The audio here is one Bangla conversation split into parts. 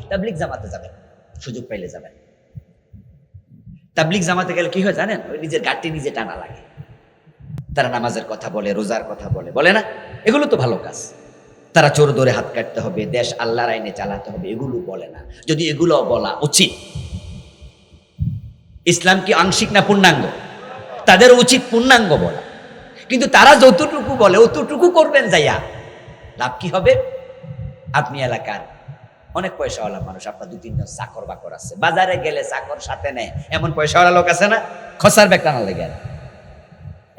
তাবলিগ জামাতে যাবেন, সুযোগ পাইলে যাবেন। তাবলিগ জামাতে গেলে কি হয় জানেন, ওই নিজের গাড়টি নিজে টানা লাগে। তারা নামাজের কথা বলে, রোজার কথা বলে, বলে না? এগুলো তো ভালো কাজ। তারা চোর ধরে হাত কাটতে হবে, দেশ আল্লাহর আইনে চালাতে হবে, এগুলো বলে না। যদি এগুলো বলা উচিত। ইসলাম কি আংশিক না পূর্ণাঙ্গ? তাদের উচিত পূর্ণাঙ্গ বলা। কিন্তু তারা যতটুকু বলে অতটুকু করবেন যাইয়া, লাভ কি হবে? আপনি এলাকার অনেক পয়সাওয়ালা মানুষ, আপনার 2-3 জন চাকর বাকর আছে, বাজারে গেলে চাকর সাথে নেয়, এমন পয়সাওয়ালা লোক আছে না? খসার ব্যাগ টানা লেগে,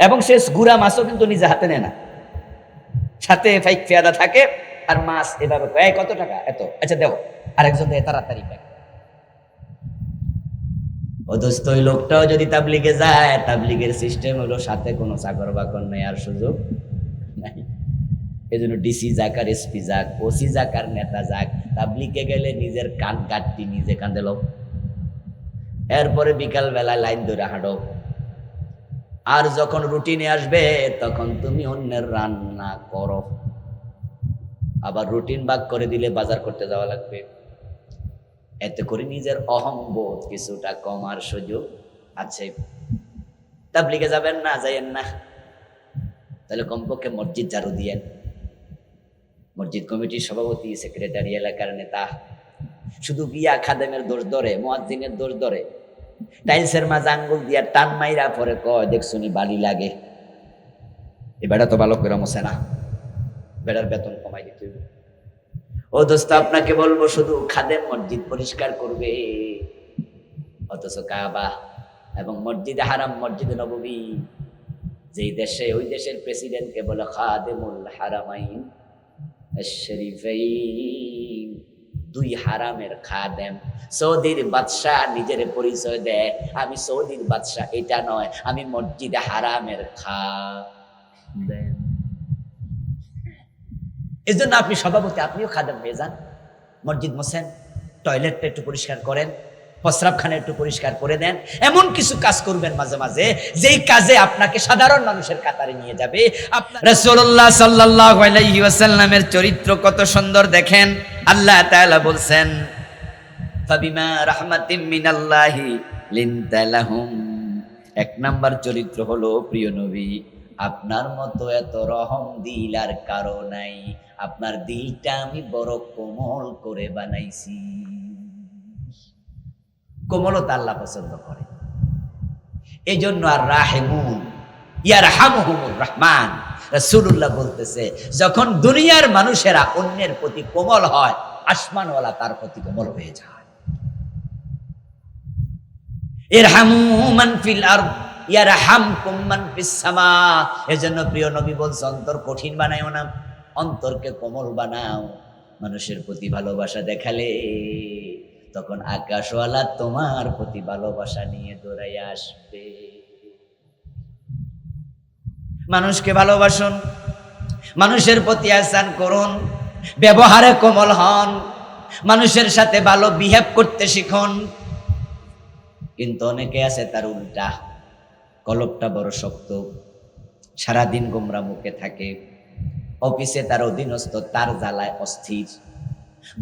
এবং সে গুড়া মাছও কিন্তু নিজে হাতে নেয় না, সাথে ফাইক ফেয়াদা থাকে, আর মাছ এভাবে এই কত টাকা, এত, আচ্ছা দেও, আরেকজন দেয় তাড়াতাড়ি ব্যাগ। ও দোস্ত, ওই লোকটাও যদি তাবলিগে যায়, তাবলিগের সিস্টেম হলো সাথে কোনো চাকর বাকর নেই, আর সুযোগ নাই। এই জন্য ডিসি যাক আর এসপি যাক, ওসি যাক আর নেতা যাক, তাবলিগে গেলে নিজের কান গাঁটটি নিজে কাঁদে লো, এরপরে বিকাল বেলায় লাইন ধরে হাঁটো। আর যখন রুটিনে আসবে তখন তুমি অন্যের রান্না করো। আবার রুটিন ভাগ করে দিলে বাজার করতে যাওয়া লাগবে, এতে করে নিজের অহংবোধ কিছুটা কমার সুযোগ আছে। তাবলিগে যাবেন না, যাইয়েন না, তাহলে কমপক্ষে মসজিদ ঝাড়ু দিয়েন। মসজিদ কমিটির সভাপতি, সেক্রেটারি, এলাকার নেতা শুধু গিয়া খাদেমের দোষ ধরে, মুয়াজ্জিনের দোষ ধরে, টাইলসের মাঝে আঙ্গুল দিয়া টান মাইরা পরে কয় দেখছুনি বালি লাগে, এ বেড়া তো ভালো করে মোছে না, বেড়ার বেতন কমাই দিতে হইব। ও দোস্ত, আপনাকে বলবো শুধু খাদেম মসজিদ পরিষ্কার করবে, অথচ কাবা এবং মসজিদে হারাম, মসজিদে নববী, যেই দেশে, ওই দেশের প্রেসিডেন্টকে বলে খাদেমুল হারামাইন শরীফাইন, 2 হারামের খাদেম। সৌদির বাদশাহ নিজের পরিচয় দেয়, আমি সৌদির বাদশাহ, এটা নয়, আমি মসজিদে হারামের খাদেম। এই জন্য আপনি সভাপতি, আপনিও খাদেম হয়ে যান, মসজিদ মোছেন, টয়লেটটা একটু পরিষ্কার করেন, প্রস্রাবখানা একটু পরিষ্কার করে দেন, এমন কিছু কাজ করবেন মাঝে মাঝে, যেই কাজে আপনাকে সাধারণ মানুষের কাতারে নিয়ে যাবে। রাসূলুল্লাহ সাল্লাল্লাহু আলাইহি ওয়াসাল্লামের চরিত্র কত সুন্দর দেখেন। আল্লাহ তাআলা বলছেন, ফাবিমা রাহমাতিম মিনাল্লাহি লিনতা লাহুম। 1 নাম্বার চরিত্র হলো, প্রিয় নবী, আপনার মতো এত রহম দিল আর কারো নাই, আপনার দিলটা আমি বড় কোমল করে বানাইছি। কোমলতা আল্লাহ পছন্দ করে, এই জন্য আর রাহিমুন ইয়ারহামুহুমুর রহমান, রাসূলুল্লাহ বলতেছে, যখন দুনিয়ার মানুষেরা অন্যের প্রতি কোমল হয়, আসমানওয়ালা তার প্রতি কোমল হয়ে যায়। ইরহামু মান ফিল আরদ ইয়ারহামকুম মান ফিস সামা। এজন্য প্রিয় নবী বলছেন, অন্তর কঠিন বানাইও না, অন্তরকে কোমল বানাও। মানুষের প্রতি ভালোবাসা দেখালে তখন আকাশওয়ালা তোমার প্রতি ভালোবাসা নিয়ে দৌড়াই আসবে। মানুষকে ভালোবাসুন, মানুষের প্রতি আহসান করুন, ব্যবহারে কোমল হন, মানুষের সাথে ভালো বিহেভ করতে শিখুন। কিন্তু অনেকে আছে তার উল্টা, কলপটা বড় শক্ত, সারাদিন গোমরা মুখে থাকে, অফিসে তার অধীনস্থ তার জ্বালায় অস্থির,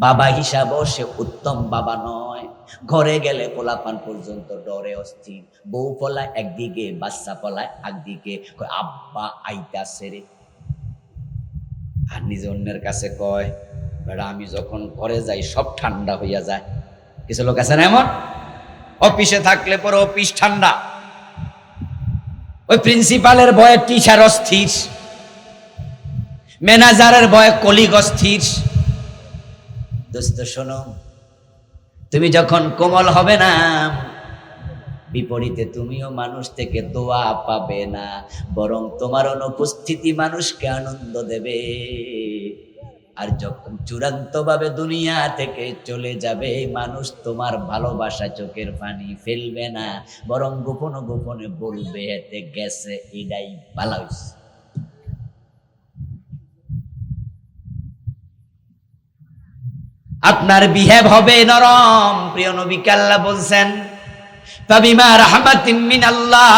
বাবা হিসাবও সে উত্তম বাবা নয়, ঘরে গেলে পোলাপান পর্যন্ত ডরে অস্থির, বউ পলায় একদিকে, বাচ্চা পলায় একদিকে, আব্বা আইতাছে রে, আর নিজে অন্যের কাছে কয় বেড়া আমি যখন ঘরে যাই সব ঠান্ডা হইয়া যায়। কিছু লোক আছে না এমন, অফিসে থাকলে পরে অফিস ঠান্ডা, ওই প্রিন্সিপালের ভয়ে টিচার অস্থির, ম্যানেজারের ভয়ে কলিগ অস্থির। দোস্ত শোনো, তুমি যখন কোমল হবে না, বিপরীতে তুমিও মানুষ থেকে দোয়া পাবে না, বরং তোমার অনুপস্থিতি মানুষকে আনন্দ দেবে। আর যখন চূড়ান্তভাবে দুনিয়া থেকে চলে যাবে, মানুষ তোমার ভালোবাসা চোখের পানি ফেলবে না, বরং গোপনে গোপনে বলবে এতে গেছে, এটাই ভালো হইছে। আপনার বিহেভ হবে নরম। প্রিয় নবীকে আল্লাহ বলছেন, ফাবিমা রাহমাতিম মিনাল্লাহ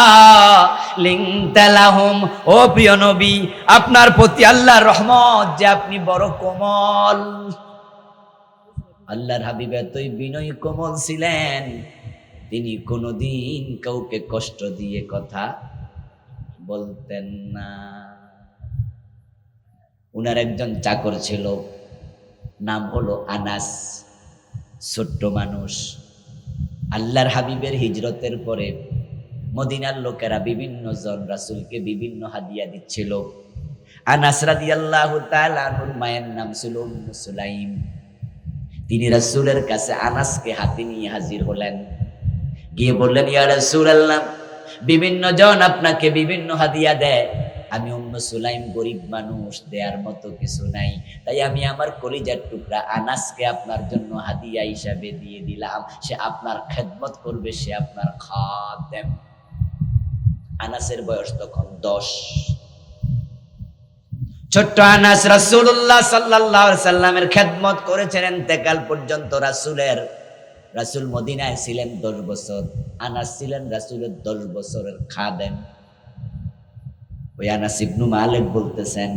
লিনতা লাহুম। ও প্রিয় নবী, আপনার প্রতি আল্লাহর রহমত যে আপনি বড় কোমল, আল্লাহর হাবিব এতই বিনয়ী কোমল ছিলেন, তিনি কোনোদিন কাউকে কষ্ট দিয়ে কথা বলতেন না। উনার একজন চাকর ছিল, নাম হলো আনাস। ছোট্ট মানুষ। আল্লাহর হাবিবের হিজরতের পরে মদিনার লোকেরা বিভিন্ন জন রাসূলকে বিভিন্ন হাদিয়া দিচ্ছিল। আনাস রাদিয়াল্লাহু তাআলা আনহুর মায়ের নাম ছিল উম্মু সুলাইম। তিনি রাসূলের কাছে আনাসকে হাতে নিয়ে হাজির হলেন, গিয়ে বললেন, ইয়া রাসূলুল্লাহ, বিভিন্ন জন আপনাকে বিভিন্ন হাদিয়া দেয়, আমি উম্মু সুলাইম গরিব মানুষ, দেয়ার মতো কিছু নাই, তাই আমি আমার কলিজার টুকরা আনাসকে আপনার জন্য হাদিয়া হিসাবে দিয়ে দিলাম। সে আপনার খেদমত করবে, সে আপনার খাদেম। আনাসের বয়স তখন 10। ছোট্ট আনাস রাসূলুল্লাহ সাল্লাল্লাহু আলাইহি সাল্লামের খেদমত করেছেন ইন্তেকাল পর্যন্ত। রাসূল মদিনায় ছিলেন 10 বছর, আনাস ছিলেন রাসূলের 10 বছরের খাদেম। ওই আনাস ইবনু মালিক বলতেছেন,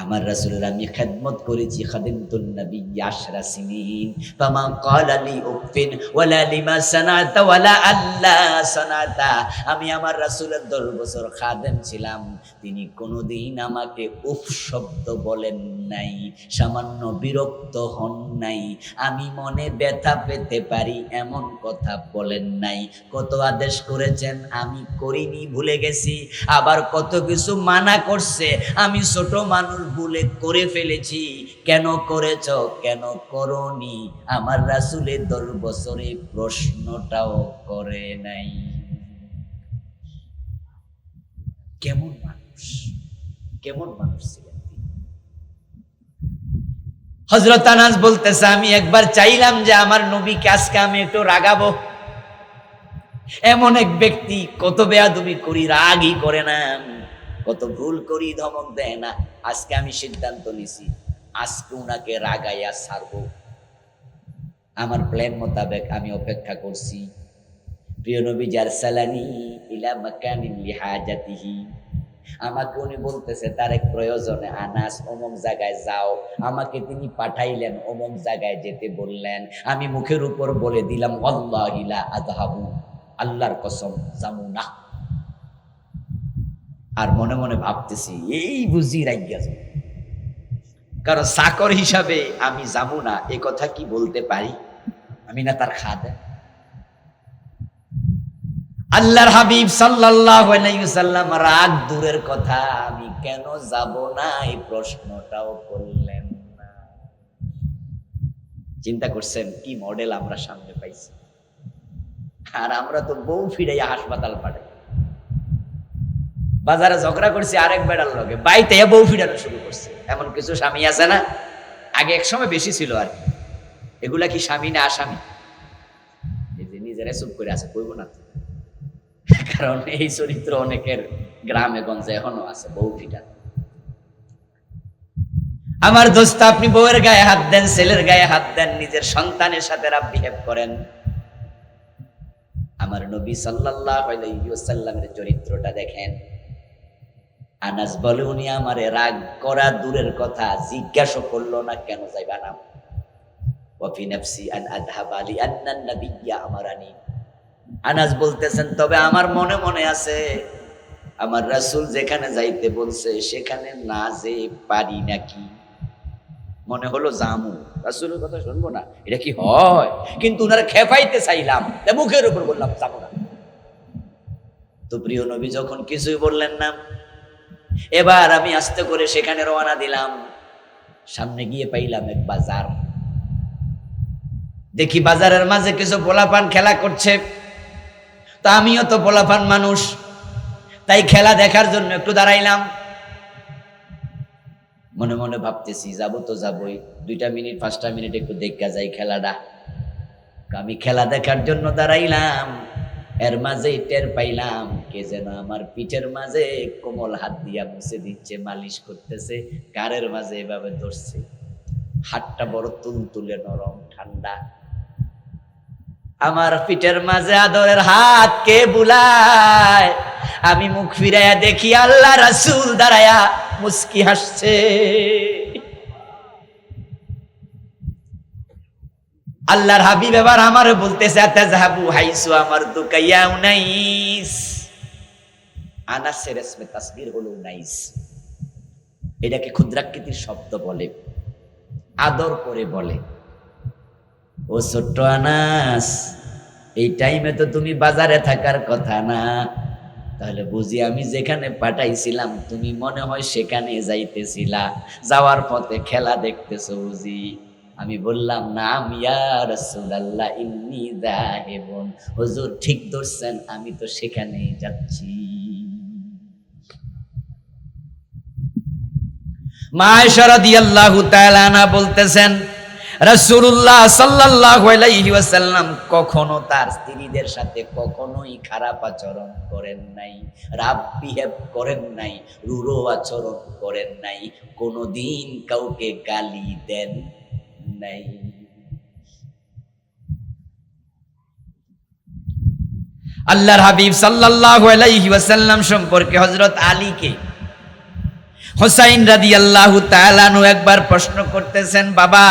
আমার রাসূলের আমি খেদমত করেছি, খাদিমতুন নবী 10 সিনিন, ফামা ক্বালা লি উফিন ওয়ালা লিমা সানাতা ওয়ালা আল্লা সানাতা। আমি আমার রাসূলের 10 বছর খাদেম ছিলাম, তিনি কোনোদিন আমাকে উফ শব্দ বলেন নাই, সামান্য বিরক্ত হন নাই, আমি মনে ব্যথা পেতে পারি এমন কথা বলেন নাই। কত আদেশ করেছেন আমি করিনি, ভুলে গেছি, আবার কত কিছু মানা করছে, আমি ছোট মানুষ ভুলে করে ফেলেছি। কেন করেছ, কেন করনি, আমার রাসূলের 10 বছরে প্রশ্নটাও করে নাই। কেমন মানুষ, কেমন মানুষ ছিলেন তিনি। হযরত আনাস বলতেছে, আমি একবার চাইলাম যে আমার নবীকে আজকে আমি একটু রাগাবো। এমন এক ব্যক্তি, কত বেয়াদবি করি রাগই করে না, কত ভুল করি ধমক দেয় না। আজকে আমি সিদ্ধান্ত নিছি, আজকে উনাকে রাগাইয়া ছাড়বো। আমার প্ল্যান মোতাবেক আমি অপেক্ষা করছি। প্রিয় নবী জারসালানি ইলা মাকানিন লিহাজাতিহি, আমাকে উনি বলতেছে তার এক প্রয়োজনে, আনাস অমুক জায়গায় যাও, আমাকে তিনি পাঠাইলেন, অমুক জায়গায় যেতে বললেন। আমি মুখের উপর বলে দিলাম, ওয়াল্লাহি লা আযহাবু, আল্লাহর কসম যামু না। আর মনে মনে ভাবতেছি, এই বুঝি রাইগা যাবে, কারণ চাকর হিসাবে আমি যাবো না এ কথা কি বলতে পারি? আমি না তার খাদেম। আল্লাহর হাবিব সাল্লাল্লাহু আলাইহি ওয়াসাল্লাম রাগ দূরের কথা, আমি কেন যাব না এই প্রশ্নটাও করলেন না। চিন্তা করছেন কি মডেল আমরা সামনে পাইছি। আর আমরা তো বউ ফিরাইয়া হাসপাতাল পাঠাই। বাজারে ঝগড়া করছি আরেক বেড়ার লগে, বাইতে বউ ফিরানো শুরু করছে। এমন কিছু স্বামী আছে না, আগে এক সময় বেশি ছিল আর কি। এগুলা কি স্বামী না আসামি? এই যে নিজেরা চুপ করে আছে, কইব না তো, কারণ এই চরিত্র অনেকের গ্রামে গঞ্জে এখনো আছে, বউ ফিটানো। আমার দোস্ত, আপনি বউয়ের গায়ে হাত দেন, ছেলের গায়ে হাত দেন, নিজের সন্তানের সাথে রাব বিহেভ করেন। আমার নবী সাল্লাল্লাহু আলাইহি ওয়াসাল্লামের চরিত্রটা দেখেন। আনাস বলে, উনি আমারে রাগ করা দূরের কথা, জিজ্ঞাসা করলো না কেন যাইবা না। ওয়াফি নাফসি আন আযহাবা লিআন্না নাবিয়্যা আমারানি। আনাস বলতেছেন, তবে আমার মনে মনে আছে আমার রাসূল যেখানে যাইতে বলছে সেখানে না যে পারি নাকি। মনে হলো জামু, রাসূলের কথা শুনবো না, এটা কি হয়? কিন্তু উনারা খেপাইতে চাইলাম, মুখের উপর বললাম যাবো না। তো প্রিয় নবী যখন কিছুই বললেন না, এবার আমি আস্তে করে সেখানে রওনা দিলাম। সামনে গিয়ে পাইলাম এক বাজার। দেখি বাজারের মাঝে কিছু পোলাপান খেলা করছে। তা আমিও তো পোলাপান মানুষ, তাই খেলা দেখার জন্য একটু দাঁড়াইলাম। মনে মনে ভাবতেছি, যাবো তো যাবোই, 2 মিনিট 5 মিনিট একটু দেখা যাই খেলাটা। আমি খেলা দেখার জন্য দাঁড়াইলাম, এর মাঝেই টের পাইলাম কে যেন আমার পিঠের মাঝে কোমল হাত দিয়া মুছে দিচ্ছে, মালিশ করতেছে, গাড়ের মাঝে এভাবে ধরছে। হাতটা বড় তুলতুলে নরম ঠান্ডা। আমার পিঠের মাঝে আদরের হাত কে বুলায়, আমি মুখ ফিরাইয়া দেখি আল্লাহ রাসূল দাঁড়ায়া মুস্কি হাসছে। আল্লাহর হাবিব এবার আমারে বলতেছে আতাযহাবু হাইসু আমারতুকা ইয়া উনাইস। আনাসের ইসমে তাসগীর হলো উনাইস, এটাকে ক্ষুদ্রাকৃতির শব্দ বলে, আদর করে বলে, ও ছোট্ট আনাস, এই টাইমে তো তুমি বাজারে থাকার কথা না, তাহলে বুঝি আমি যেখানে পাঠাইছিলাম তুমি মনে হয় সেখানে যাইতেছিলা, যাওয়ার পথে খেলা দেখতেছো বুঝি। আমি বললাম নাম ইয়া রাসূলুল্লাহ ইন্নী যাহিবুন, হুজুর ঠিক ধরছেন, আমি তো সেখানেই যাচ্ছি। মা আয়েশা রাদিয়াল্লাহু তাআলা আনহা বলতেছেন রাসূলুল্লাহ সাল্লাল্লাহু আলাইহি ওয়াসাল্লাম কখনো তার স্ত্রীদের সাথে কখনোই খারাপ আচরণ করেন নাই, রাফ বিহেভ করেন নাই, রূঢ় আচরণ করেন নাই, কোনোদিন কাউকে গালি দেন নাই। আল্লাহর হাবিব সাল্লাল্লাহু আলাইহি ওয়াসাল্লাম সম্পর্কে হযরত আলীকে হুসাইন রাদিয়াল্লাহু তাআলা আনহু একবার প্রশ্ন করতেছেন, বাবা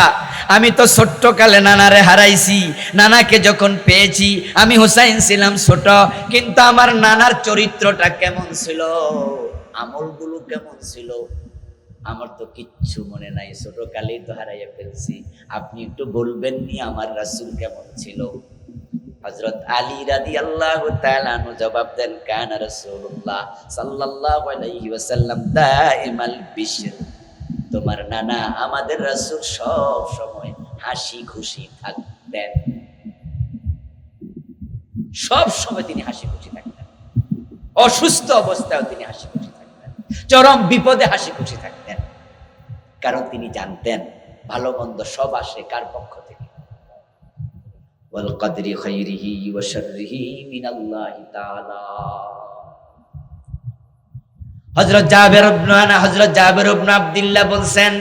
আমি তো ছোট্ট কালে নানারে হারাইছি, নানাকে যখন পেয়েছি আমি হুসাইন ছিলাম ছোট, কিন্তু আমার নানার চরিত্রটা কেমন ছিল, আমলগুলো কেমন ছিল, আমার তো কিচ্ছু মনে নাই, ছোট কালেই তো হারাইয়া ফেলছি, আপনি একটু বলবেন নি আমার রাসূল কেমন ছিল? হযরত আলী রাদিয়াল্লাহু তাআলা আনহু জবাব দেন, কানা রাসূলুল্লাহ সাল্লাল্লাহু আলাইহি ওয়াসাল্লাম দাইমাল বিশর, তোমার নানা আমাদের রাসূল সব সময় হাসি খুশি থাকতেন, সব সময় তিনি হাসি খুশি থাকতেন, অসুস্থ অবস্থায়ও তিনি হাসি খুশি থাকতেন, চরম বিপদে হাসি খুশি থাকতেন, কারণ তিনি জানতেন ভালো মন্দ সব আসে কার পক্ষ থেকে, ওয়াল কদরি খাইরিহি ওয়া শাররিহি মিনাল্লাহি তাআলা। হযরত জাবের ইবনে আব্দুল্লাহ বলছেন,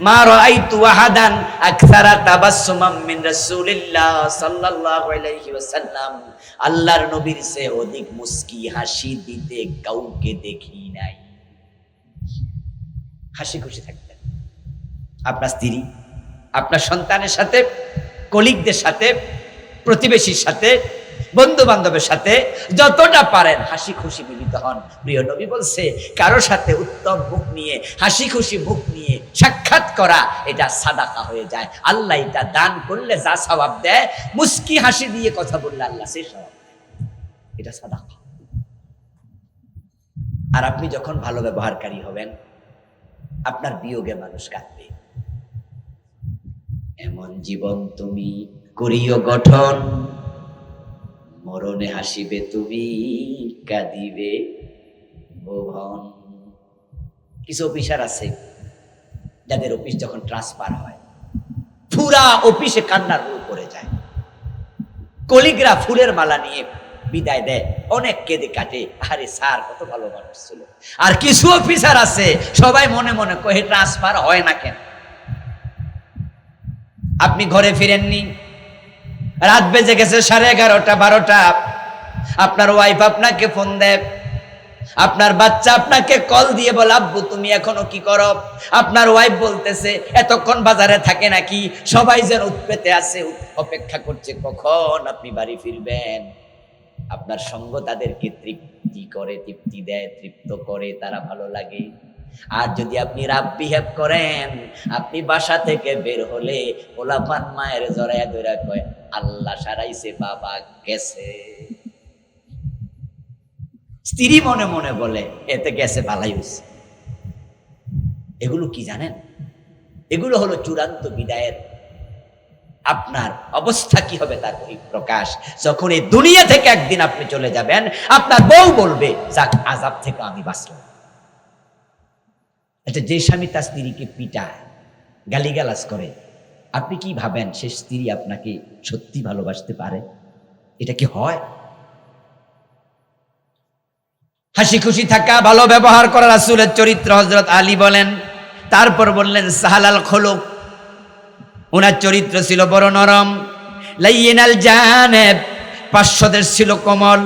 মা রাআইতু আহাদান আকসারা তাবাসসুমান মিন রাসূলিল্লাহ সাল্লাল্লাহু আলাইহি ওয়াসাল্লাম, আল্লাহর নবীর চেয়ে অধিক মুস্কি হাসি দিতে কাউকে দেখি নাই। হাসি খুশি থাকতেন আপনার স্ত্রী, আপনার সন্তানের সাথে, কলিগদের সাথে, প্রতিবেশীর সাথে, বন্ধু বান্ধবের সাথে যতটা পারেন হাসি খুশি মিলিত হন। প্রিয় নবী বলছে কারোর সাথে উত্তম মুখ নিয়ে, হাসি খুশি মুখ নিয়ে সাক্ষাৎ করা এটা সাদাকা হয়ে যায়, আল্লাহ এটা দান করলে যা সওয়াব দেয়, মুস্কি হাসি দিয়ে কথা বললে আল্লাহ সেই সওয়াব দেয়, এটা সাদাকা। আর আপনি যখন ভালো ব্যবহারকারী হবেন আপনার বিয়োগে মানুষ কাঁদবে, এমন জীবন তুমি করিও গঠন, মরণে হাসিবে তুমি কাঁদিবে ভুবন। কিছু অফিসার আছে যাদের অফিস যখন ট্রান্সফার হয় পুরা অফিসে কান্নার রোল পড়ে যায়, কলিগরা ফুলের মালা নিয়ে বিদায় দেয়, অনেক কেঁদে কাটে, আরে স্যার কত ভালো মানুষ ছিল। আর কিছু অফিসার আছে সবাই মনে মনে কহে ট্রান্সফার হয় না কেন। আপনি ঘরে ফিরেননি, রাত বেজে গেছে 11:30 12টা, আপনার ওয়াইফ আপনাকে ফোন দেয়, আপনার বাচ্চা আপনাকে কল দিয়ে বলে আব্বু তুমি এখনো কি করো, আপনার ওয়াইফ বলতেছে এতক্ষণ বাজারে থাকে নাকি, সবাই যেন উৎপেতে আছে, অপেক্ষা করছে কখন আপনি বাড়ি ফিরবেন। আপনার সঙ্গ তাদেরকে তৃপ্তি দেয়, তৃপ্ত করে, তারা ভালো লাগে। আর যদি আপনি রাফ বিহেভ করেন, আপনি বাসা থেকে বের হলে পোলাপান মায়ের জড়াইয়া ধরে কয় আল্লাহ সারাইছে, বাবা গেছে। স্ত্রী মনে মনে বলে এতে গেছে ভালাই হইছে। এগুলো কি জানেন? এগুলো হলো চূড়ান্ত বিদায়ের। আপনার অবস্থা কি হবে তার প্রকাশ যখন এই দুনিয়া থেকে একদিন আপনি চলে যাবেন, আপনার বউ বলবে যাক আযাব থেকে আমি বাঁচলাম। এটা যে স্বামী তার স্ত্রীকে পিটায়, গালিগালাজ করে, আপনি কি ভাবেন সে স্ত্রী আপনাকে সত্যি ভালোবাসতে পারে? এটা কি হয়? হাসি খুশি থাকা, ভালো ব্যবহার করা রাসূলের চরিত্র। হযরত আলী বলেন, তারপর বললেন সাহালাল খুলুক, ওনার চরিত্র ছিল বড় নরম, লাইয়িনাল জানেব, পার্শ্বদের ছিল কোমল,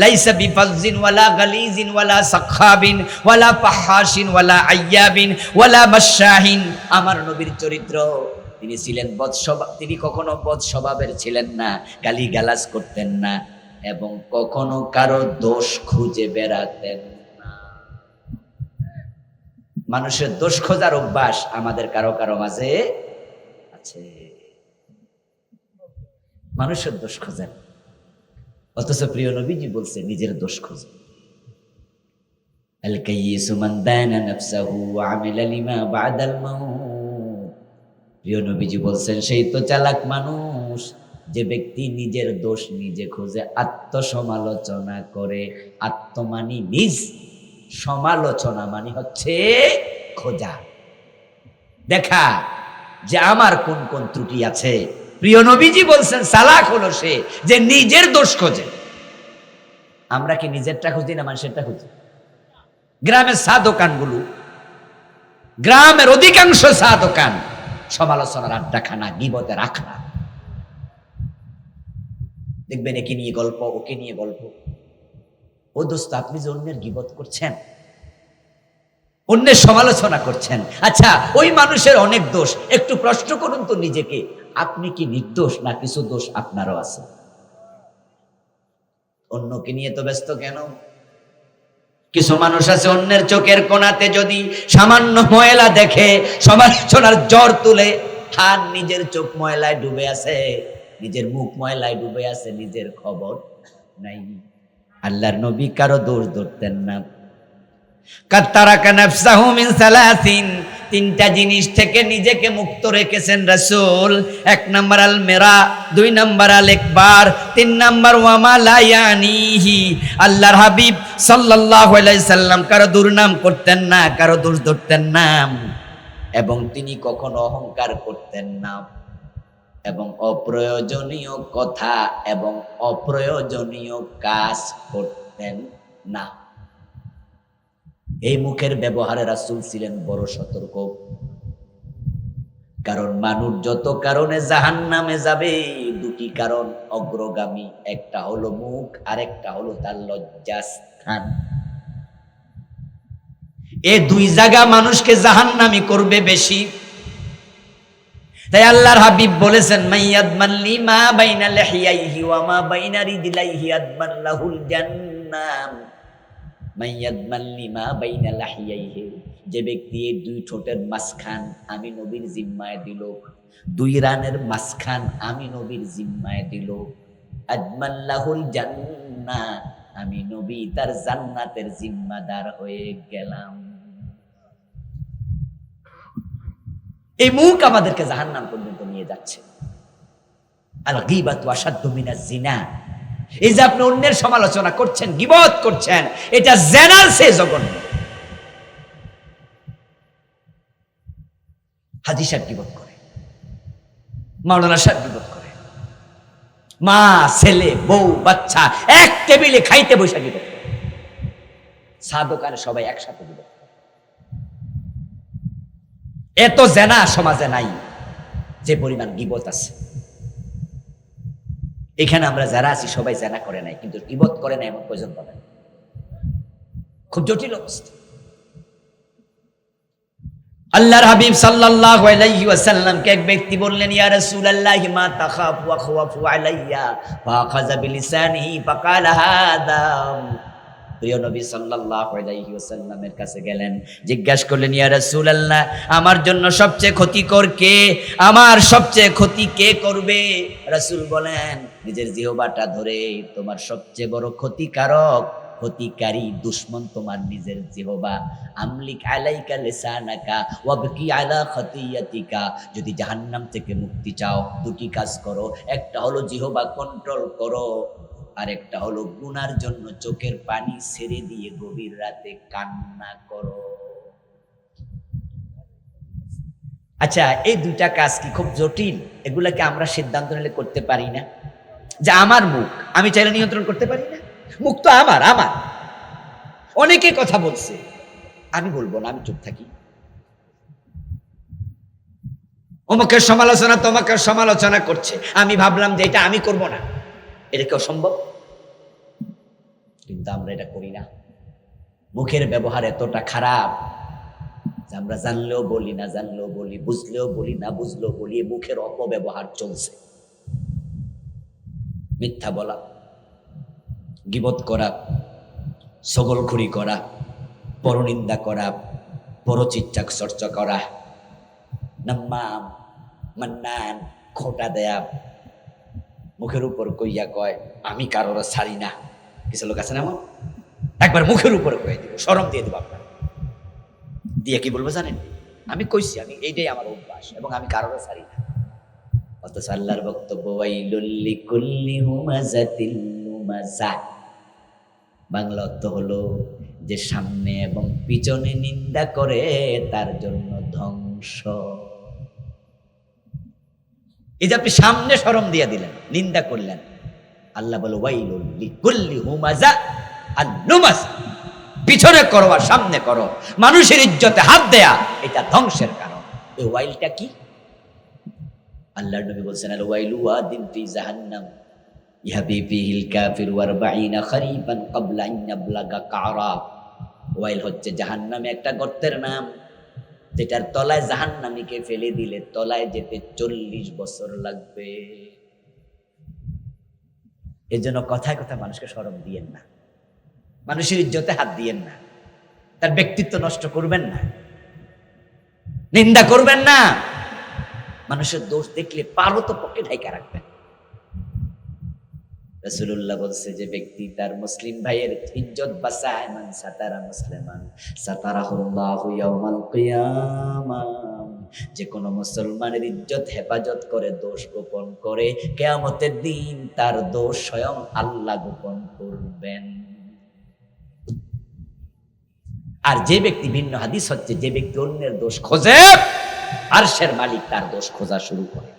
লাইসা বিফাজ্জিন ওয়ালা গালিজিন ওয়ালা সাখাবিন ওয়ালা ফাহাশিন ওয়ালা আইয়াবিন ওয়ালা মাশাহিন। আমার নবীর চরিত্র তিনি ছিলেন তিনি কখনো বদ স্বভাবের ছিলেন না, গালিগালাজ করতেন না এবং কখনো কারো দোষ খুঁজে বেড়াতেন না। মানুষের দোষ খোঁজার অভ্যাস আমাদের কারো কারো মাঝে আছে। মানুষের দোষ খোঁজেন, অথচ প্রিয় নবীজি বলছে নিজের দোষ খোঁজে। আল কাইয়িসু মান দানা নাফসাহু ওয়া আমিলা লিমা বাদাল মাউত। প্রিয় নবীজি বলছেন সেই তো চালাক মানুষ যে ব্যক্তি নিজের দোষ নিজে খোঁজে, আত্মসমালোচনা করে। আত্মমানি নিজ, সমালোচনা মানে হচ্ছে খোঁজা, দেখা যে আমার কোন কোন ত্রুটি আছে। প্রিয় নবীজি বলছেন চালাক হলো সে যে নিজের দোষ খোঁজে। আমরা কি নিজেরটা খুঁজি না মানুষেরটা খুঁজি? গ্রামের চা দোকানগুলো, গ্রামের অধিকাংশ চা দোকান সমালোচনার আড্ডাখানা, গীবতের আখড়া। দেখবেন একে নিয়ে গল্প, ওকে নিয়ে গল্প। ও দোস্ত, আপনি যে অন্যের গীবত করছেন, অন্যের সমালোচনা করছেন, আচ্ছা ওই মানুষের অনেক দোষ, একটু প্রশ্ন করুন তো নিজেকে, আপনি কি নির্দোষ না কিছু দোষ আপনারও আছে? অন্যকে নিয়ে তো ব্যস্ত কেন? কিছু মানুষ আছে অন্যের চোখের কোণাতে যদি সামান্য ময়লা দেখে সমালোচনার জ্বর তুলে। আর নিজের চোখ ময়লায় ডুবে আছে, নিজের মুখ ময়লায় ডুবে আছে, নিজের খবর নাই। আল্লাহর নবী কারো দোষ ধরতেন না। কাত্তারাকা নাফসাহু মিন সালাসিন, তিনটা জিনিস থেকে নিজেকে মুক্ত রেখেছেন রাসূল। 1 নাম্বার আল মেরা, 2 নাম্বার আল ইকবার, 3 নাম্বার ওয়ামা লা ইয়ানিহি। আল্লাহর হাবিব সাল্লাল্লাহু আলাইহি সাল্লাম কারো দুর্নাম করতেন না, কারো দোষ ধরতেন না, এবং তিনি কখনো অহংকার করতেন না, এবং অপ্রয়োজনীয় কথা এবং অপ্রয়োজনীয় কাজ করতেন না। এই মুখের ব্যবহারে রাসূল ছিলেন বড় সতর্ক। কারণ মানুষ যত কারণে জাহান্নামে যাবে, দুটি কারণ অগ্রগামী, একটা হলো মুখ আর একটা হলো তার লজ্জাস্থান। এই দুই জায়গা মানুষকে জাহান্নামী করবে বেশি। তাই আল্লাহর হাবিব বলেছেন, মাইয়াদমান লিমা বাইনা লিহিয়াইহি ওয়া মা বাইনা রিজলাইহি আদমান লাহুল জান্নাহ। মাইয়াদমান লিমা বাইনা লিহিয়াইহি, যে ব্যক্তি এই দুই ঠোঁটের মাঝখান আমি নবীর জিম্মায় দিল, 2 রানের মাঝখান আমি নবীর জিম্মায় দিল, আদমান লাহুল জান্নাহ, আমি নবী তার জান্নাতের জিম্মাদার হয়ে গেলাম। এই মুখ আমাদেরকে জাহান্নাম পর্যন্ত নিয়ে যাচ্ছে। আল গীবাতু আশাদ্দু মিনাজ জিনা। এই যে আপনি অন্যের সমালোচনা করছেন, গীবত করছেন, এটা জিনার চেয়ে জঘন্য। হাজী সাহেব গীবত করে, মাওলানা সাহেব গীবত করে, মা ছেলে বউ বাচ্চা এক টেবিলে খাইতে বসে গীবত করে, চা দোকানে সবাই একসাথে গীবত করে। এত জেনা সমাজে নাই যে পরিমাণ গীবত আছে। এখানে আমরা যারা আছি সবাই জেনা করে নাই, কিন্তু গীবত করে নাই এমন কয়জন পাবেন? খুব জটিল অবস্থা। আল্লাহর হাবিব সাল্লাল্লাহু আলাইহি ওয়াসাল্লামকে এক ব্যক্তি বললেন, ইয়া রাসূলুল্লাহ মা তাখাফু ওয়া খাওয়াফু আলাইয়া, ফাখাযা বিলিসানিহি ফাকালা হাদা। প্রিয় নবী সাল্লাল্লাহু আলাইহি ওয়াসাল্লামের কাছে গেলেন, জিজ্ঞাসা করলেন, ইয়া রাসূলুল্লাহ আমার জন্য সবচেয়ে ক্ষতিকর কে? আমার সবচেয়ে ক্ষতি কে করবে? রাসূল বলেন, নিজের জিহ্বাটা ধরে, তোমার সবচেয়ে বড় ক্ষতিকারক, ক্ষতিকারী দুশমন তোমার নিজের জিহ্বা। আমলিক আলাইকা লিসানাকা ওয়াবকি আলা খাতিয়াতিকা। যদি জাহান্নাম থেকে মুক্তি চাও, দুটি কাজ করো, একটা হলো জিহ্বা কন্ট্রোল করো, আর একটা হলো গুনার জন্য চোখের পানি ছেড়ে দিয়ে গভীর রাতে কান্না করো। আচ্ছা, এই দুইটা কাজ কি খুব জটিল? এগুলাকে আমরা সিদ্ধান্ত নিলে করতে পারি না? যে আমার মুখ আমি চাইলে নিয়ন্ত্রণ করতে পারি না? মুখ তো আমার। অনেকে কথা বলছে, আমি বলবো না, আমি চুপ থাকি। অমুকের সমালোচনা তোমাকের সমালোচনা করছে, আমি ভাবলাম যে এটা আমি করব না, এটা কি অসম্ভব? কিন্তু আমরা এটা করি না। মুখের ব্যবহার এতটা খারাপ আমরা জানলেও বলি, না জানলেও বলি, বুঝলেও বলি, না বুঝলেও বলি, মুখের অপব্যবহার চলছে। মিথ্যা বলা, গীবত করা, ছগলখড়ি করা, পরনিন্দা করা, পরচিৎসা চর্চা করা, নাম্মাম, মান্নান, খোঁটা দেয়া, মুখের উপর কইয়া কয় আমি কারোর ছাড়ি না। কিছু লোক আছে না, এমন একবার মুখের উপরে কয়ে দিব, শরম দিয়ে দেবো আপনার দিয়ে কি বলবো জানেন, আমি কইছি, আমি এইটাই আমার অভ্যাস এবং আমি কারোর ছাড়ি না। অথচ আল্লাহর বক্তব্য ওয়াইলুল লিকুল্লি হুমাযাতিল লুমাযাহ, বাংলা অর্থ হলো যে সামনে এবং পিছনে নিন্দা করে তার জন্য ধ্বংস। এই যে আপনি সামনে শরম দিয়ে দিলেন, নিন্দা করলেন, আল্লাহ বলে ওয়াইলুল লিকুল্লি হুমাযাহ আল লুমাযাহ, পিছনে করো আর সামনে করো, মানুষের ইজ্জতে হাত দেয়া এটা ধ্বংসের কারণ। এই ওয়াইলটা কি? আল্লাহর নবী বলছেন আল ওয়াইলু ওয়াদিন ফি জাহান্নাম ইয়াহবি ফিহিল কাফির 40 খরিফান ক্বাবলা আন ইয়াবলাগা কারা। ওয়াইল হচ্ছে জাহান্নামে একটা গর্তের নাম, যেটার তলায় জাহান্নামীকে ফেলে দিলে তলায় যেতে 40 বছর লাগবে। এজন্য কথায় কথায় মানুষকে শরম দিয়েন না, মানুষের ইজ্জতে হাত দিয়েন না, তার ব্যক্তিত্ব নষ্ট করবেন না, নিন্দা করবেন না। মানুষের দোষ দেখলে পারো তো পক্ষে ঢাইকা রাখবেন। রাসূলুল্লাহ বলছে যে ব্যক্তি তার মুসলিম ভাইয়ের ইজ্জত বাঁচায়, মান সাতারা মুসলিমান সাতারাহুল্লাহু ইয়াউমাল কিয়ামাহ, যে কোনো মুসলমানের ইজ্জত হেফাজত করে, দোষ গোপন করে, কিয়ামতের দিন তার দোষ স্বয়ং আল্লাহ গোপন করবেন। আর যে ব্যক্তি, ভিন্ন হাদিস হচ্ছে, যে ব্যক্তি অন্যের দোষ খোঁজে, আরশের মালিক তার দোষ খোঁজা শুরু করে।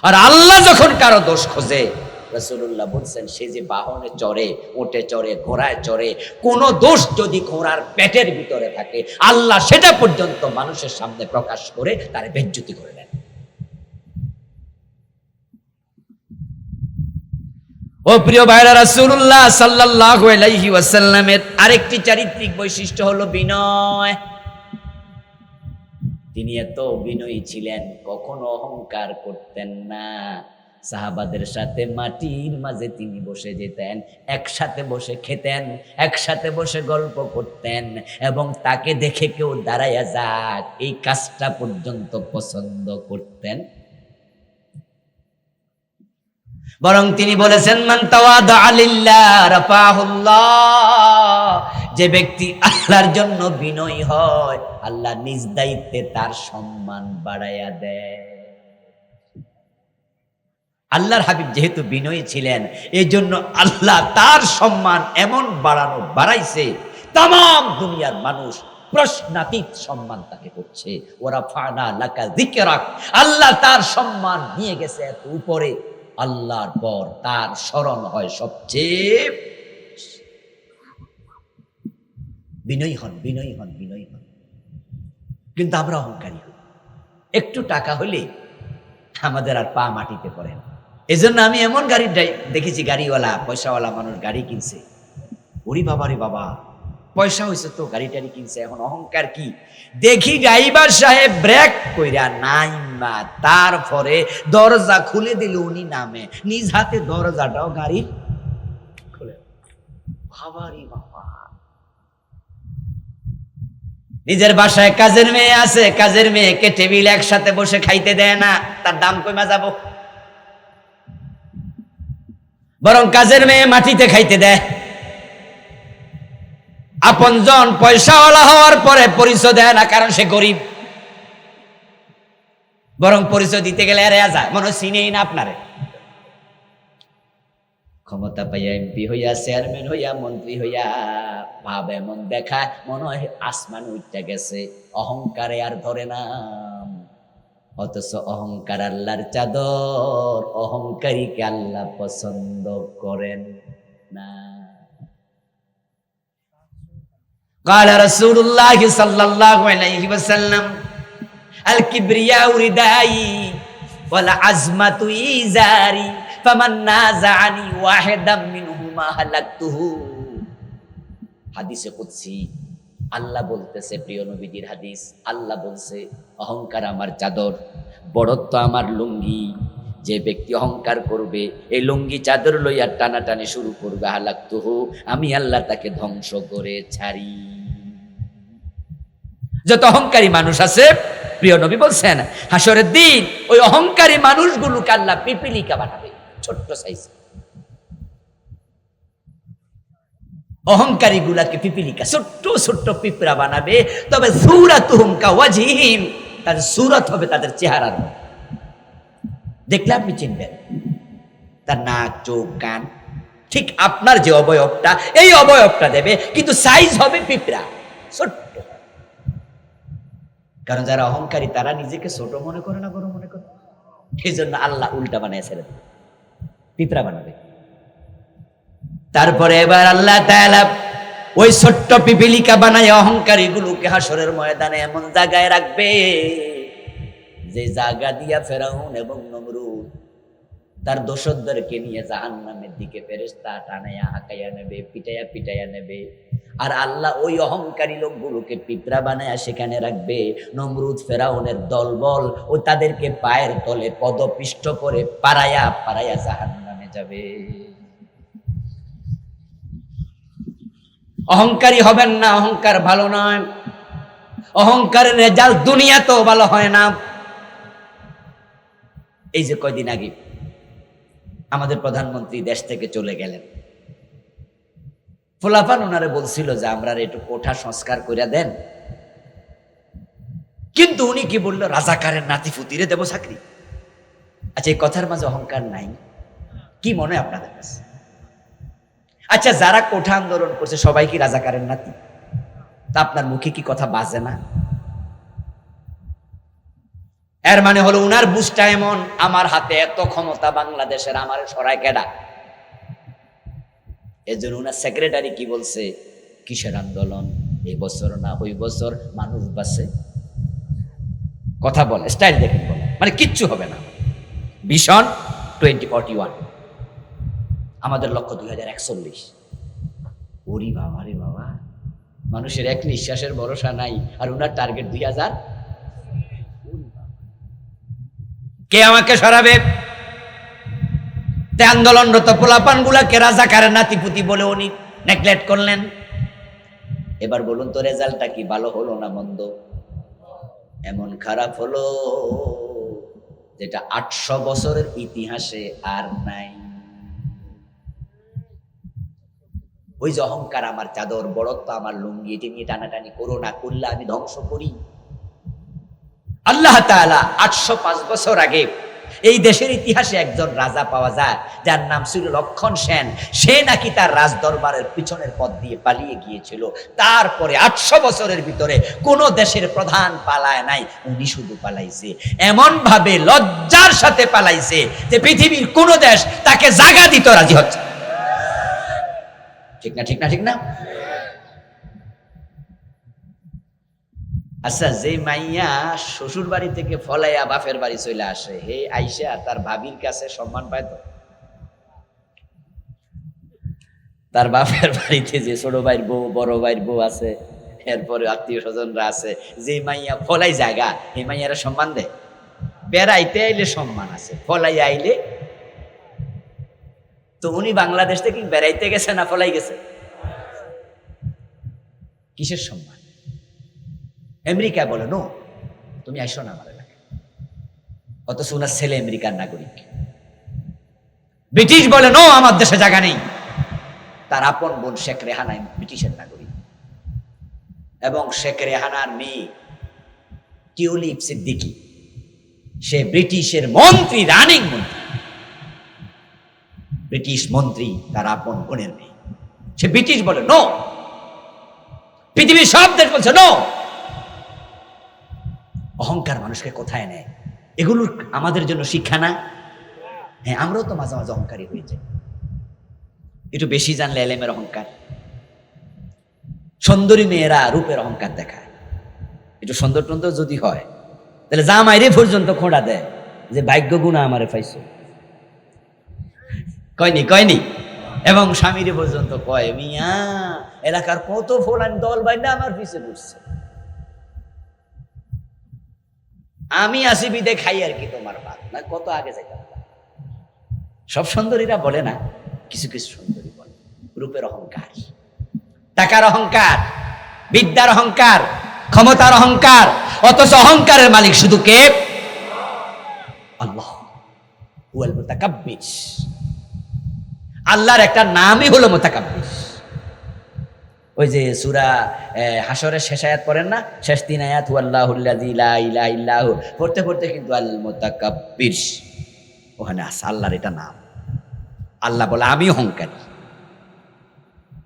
আর আল্লাহ যখন কারো দোষ খোঁজে, রাসূলুল্লাহ বলছেন সে যে বাহনে চড়ে, ওটে চড়ে, ঘোড়ায় চড়ে, কোন দোষ যদি ঘোড়ার পেটের ভিতরে থাকে, আল্লাহ সেটা পর্যন্ত মানুষের সামনে প্রকাশ করে তার বেজ্জতি করে দেন। ও প্রিয় ভাইরা, রাসূলুল্লাহ সাল্লাল্লাহু আলাইহি ওয়াসাল্লামের আরেকটি চারিত্রিক বৈশিষ্ট্য হলো বিনয়। তিনি এত বিনয়ী ছিলেন, কখনো অহংকার করতেন না। সাহাবাদের সাথে মাটির মাঝে তিনি বসে যেতেন, একসাথে বসে খেতেন, একসাথে বসে গল্প করতেন, এবং তাকে দেখে কেউ দাঁড়াইয়া যাক এই কাজটা পর্যন্ত পছন্দ করতেন। বরং তিনি বলেছেন মান তাওয়াদা লিল্লাহ রাফাহুল্লাহ, যে ব্যক্তি আল্লাহর জন্য বিনয়ী হয়, আল্লাহ নিজ দায়িত্বে তার সম্মান বাড়াইয়া দেয়। আল্লাহর হাবিব যেহেতু বিনয়ী ছিলেন, এই জন্য আল্লাহ তার সম্মান এমন বাড়াইছে, তাম দুনিয়ার মানুষ প্রশ্নাতীত সম্মান তাকে করছে। ওরা ফানা লাকা যিকরাক, আল্লাহ তার সম্মান নিয়ে গেছে এত উপরে, আল্লাহর পর তার স্মরণ হয় সবচেয়ে। বিনয়ী হন, বিনয়ী হন, বিনয়ী হন। কিন্তু আমরা অহংকারী হই, একটু টাকা হলে আমাদের আর পা মাটিতে পড়ে না। এই জন্য আমি এমন গাড়ি দেখেছি, গাড়িওয়ালা, পয়সাওয়ালা মানুষ গাড়ি কিনছে, ওরে বাবা রে বাবা, পয়সা হয়েছে তো গাড়ি টাড়ি কিনছে, এখন অহংকার কি? দেখি ড্রাইভার সাহেব ব্রেক কইরা নাইমা তারপরে দরজা খুলে দিল, উনি নামে, নিজ হাতে দরজাটাও গাড়ির খুলে। বাবা রে বাবা। নিজের বাসায় কাজের মেয়ে আছে, কাজের মেয়েকে টেবিল একসাথে বসে খাইতে দেয় না, তার দাম কমা যাব, বরং কাজের মেয়ে মাটিতে খাইতে দেয়। আপনজন পয়সাওয়ালা হওয়ার পরে পরিচয় দেয় না, কারণ সে গরিব, বরং পরিচয় দিতে গেলে এড়িয়ে যায়, মনে হয় চিনেই না আপনারে। ক্ষমতা পাইয়া এমপি হইয়া, চেয়ারম্যান হইয়া, মন্ত্রী হইয়া ভাব এমন দেখায় মনে হয় আসমান উঠতে গেছে, অহংকারে আর ধরে না। অথচ অহংকার আল্লাহর চাদর, অহংকারীকে আল্লাহ পছন্দ করেন না। قال رسول الله صلى الله عليه وسلم الكبرياء ردائي والعزمة إزاري فمن نازعني واحدا منهما هلكته। হাদিসে কুদসি, আল্লাহ বলতেছে, প্রিয় নবীজির হাদিস, আল্লাহ বলছে অহংকার আমার চাদর, বড়ত্ব আমার লুঙ্গি। যে ব্যক্তি অহংকার করবে, এই লুঙ্গি চাদর লইয়া টানাটানি শুরু করবে, হালাকতুহু, আমি আল্লাহ তাকে ধ্বংস করে ছাড়ি। যত অহংকারী মানুষ আছে, প্রিয় নবী বলছেন হাসরের দিন ওই অহংকারী মানুষগুলোকে আল্লাহ পিপিলিকা বানাবে, ছোট্ট সাইজ। অহংকারী গুলাকে পিপিলিকা, ছোট্ট ছোট্ট পিঁপড়া বানাবে। তবে সূরাতুহুম কাওয়াজিহিম, তাদের সূরত হবে তাদের চেহারার মতো। দেখলে আপনি চিনবেন তার নাক, চোখ, কান, ঠিক আপনার যে অবয়বটা, এই অবয়বটা দেবে, কিন্তু সাইজ হবে পিঁপড়া, ছোট্ট। কারণ যারা অহংকারী তারা নিজেকে ছোট মনে করে না, বড় মনে করে। এই জন্য আল্লাহ উল্টা বানায় ছেড়ে দেবে, পিঁপড়া বানাবে। তারপরে এবার আল্লাহ তাআলা ওই ছোট্ট পিপিলিকা বানায় অহংকারী গুলোকে হাসরের ময়দানে এমন জায়গায় রাখবে, যে জায়গা দিয়া ফেরাউন এবং নমরুদ তার দোসরদেরকে নিয়ে জাহান্নামের দিকে ফেরেশতা টানায়া হাঁকাইয়া নেবে, পিটাইয়া পিটাইয়া নেবে। আর আল্লাহ ওই অহংকারী লোকগুলোকে পিঁপড়া বানায়া সেখানে রাখবে। নমরুদ, ফেরাউনের দলবল ও তাদেরকে পায়ের তলে পদপিষ্ট করে পারায়া পারায়া জাহান্নামে যাবে। অহংকারী হবেন না, অহংকার ভালো নয়। অহংকারের রেজাল্ট দুনিয়াতেও ভালো হয় না। এই যে কয়দিন আগে আমাদের প্রধানমন্ত্রী দেশ থেকে চলে গেলেন, ফুলাফান ওনারে বলছিল যে আমরা একটু কোঠা সংস্কার করে দেন, কিন্তু উনি কি বললো, রাজাকারের নাতি ফুতিরে দেব চাকরি। আচ্ছা, এই কথার মাঝে অহংকার নাই? কি মনে হয় আপনাদের কাছে? আচ্ছা, যারা কোঠা আন্দোলন করছে সবাই কি রাজাকারের নাতি? তা আপনার মুখে কি কথা বাজে না? এর মানে হলো উনার বুঝটা এমন, আমার হাতে এত ক্ষমতা বাংলাদেশের, আমার সরাই কেডা। এর জন্য উনার সেক্রেটারি কি বলছে, কিসের আন্দোলন, এই বছর না ওই বছর মানুষ বাঁচে। কথা বলে, স্টাইল দেখেন, বলে মানে কিচ্ছু হবে না। ভিশন 2041, আমাদের লক্ষ্য 2041। ওরি বাবা রে বাবা, মানুষের এক নিঃশ্বাসের ভরসা নাই, আর উনার টার্গেট 2000। কে আমাকে সরাবে? আন্দোলনরত পোলাপান গুলাকে রাজাকারের নাতিপুতি বলে উনি নেগলেক্ট করলেন। এবার বলুন তো, রেজাল্টটা কি ভালো হলো না মন্দ? এমন খারাপ হলো যেটা 800 বছরের ইতিহাসে আর নাই। ওই যে অহংকার আমার চাদর, বড়ত্ব আমার লুঙ্গি, এটি নিয়ে টানাটানি করো না, করলে আমি ধ্বংস করি। আল্লাহ তাআলা 805 বছর আগে এই দেশের ইতিহাসে একজন রাজা পাওয়া যায়, যার নাম ছিল লক্ষণ সেন। সে নাকি তার রাজ দরবারের পিছনের পথ দিয়ে পালিয়ে গিয়েছিল। তারপরে 800 বছরের ভিতরে কোন দেশের প্রধান পালায় নাই, উনি শুধু পালাইছে। এমন ভাবে লজ্জার সাথে পালাইছে যে পৃথিবীর কোন দেশ তাকে জায়গা দিতে রাজি হচ্ছে। ঠিক না, ঠিক না, ঠিক না? আচ্ছা, যে মাইয়া শ্বশুর বাড়ি থেকে ফলাইয়া বাপের বাড়ি চলে আসে, হে আইসা তার ভাবির কাছে সম্মান পায় তো? তার বাপের বাড়িতে যে ছোট ভাইয়ের বউ, বড় ভাইয়ের বউ আছে, এরপরে আত্মীয় স্বজনরা আছে, যে মাইয়া ফলাই জায়গা, এই মাইয়ারা সম্মান দেয়? বেড়াইতে আইলে সম্মান আছে, ফলাই আইলে তো উনি বাংলাদেশ থেকে বেড়াইতে গেছে না ফলাই গেছে? কিসের সম্মান? আমেরিকা বলে নো, তুমি আইসো না আমার এলাকায়। অথচ ওনার ছেলে আমেরিকার নাগরিক। ব্রিটিশ বলে নো, আমার দেশে জায়গা নেই। তার আপন বোন শেখ রেহানা ব্রিটিশের নাগরিক, এবং শেখ রেহানার মেয়ে টিউলিপ সিদ্দিকী, সে ব্রিটিশের মন্ত্রী, রানিং মন্ত্রী, ব্রিটিশ মন্ত্রী, তার আপন বোনের মেয়ে। সে ব্রিটিশ বলে নো, পৃথিবীর সব দেশ বলছে নো। অহংকার মানুষকে কোথায় নেয়? এগুলোর আমাদের জন্য শিক্ষা না? হ্যাঁ, আমরাও তো মাঝে মাঝে অহংকারী হয়ে যাই। একটু বেশি জানলে এলেমের অহংকার। সুন্দরী মেয়েরা রূপের অহংকার দেখায়। একটু সুন্দর টন্দর যদি হয়, তাহলে জামাইরে পর্যন্ত খোঁড়া দেয় যে ভাগ্য গুণা আমারে পাইছো। কয়নি কয়নি? এবং স্বামীরে পর্যন্ত কয়, মিয়া এলাকার কত ফোলান দল বাইনা আমার পিছে ঘুরছে, আমি আসি বিদে খাই আর কি তোমার ভাত না, কত আগে যাইতাম। সব সুন্দরীরা বলে না, কিছু কিছু সুন্দরী বলে রূপের অহংকার, টাকার অহংকার, বিদ্যার অহংকার, ক্ষমতার অহংকার, অথচ অহংকারের মালিক শুধু কে? আল্লাহ। হুয়াল মুতাকাব্বির। আল্লাহর একটা নামই হলো মুতাকাব্বির। ওই যে সূরা হাশরের শেষ আয়াত পড়েন না, শেষ 3 আয়াত, হুয়াল্লাহুল্লাযী লা ইলাহা ইল্লাহু, পড়তে পড়তে কিন্তু আল মুতাকাব্বির ওখানে আছে, আল্লাহর এটা নাম। আল্লাহ বলে আমি অহংকারী।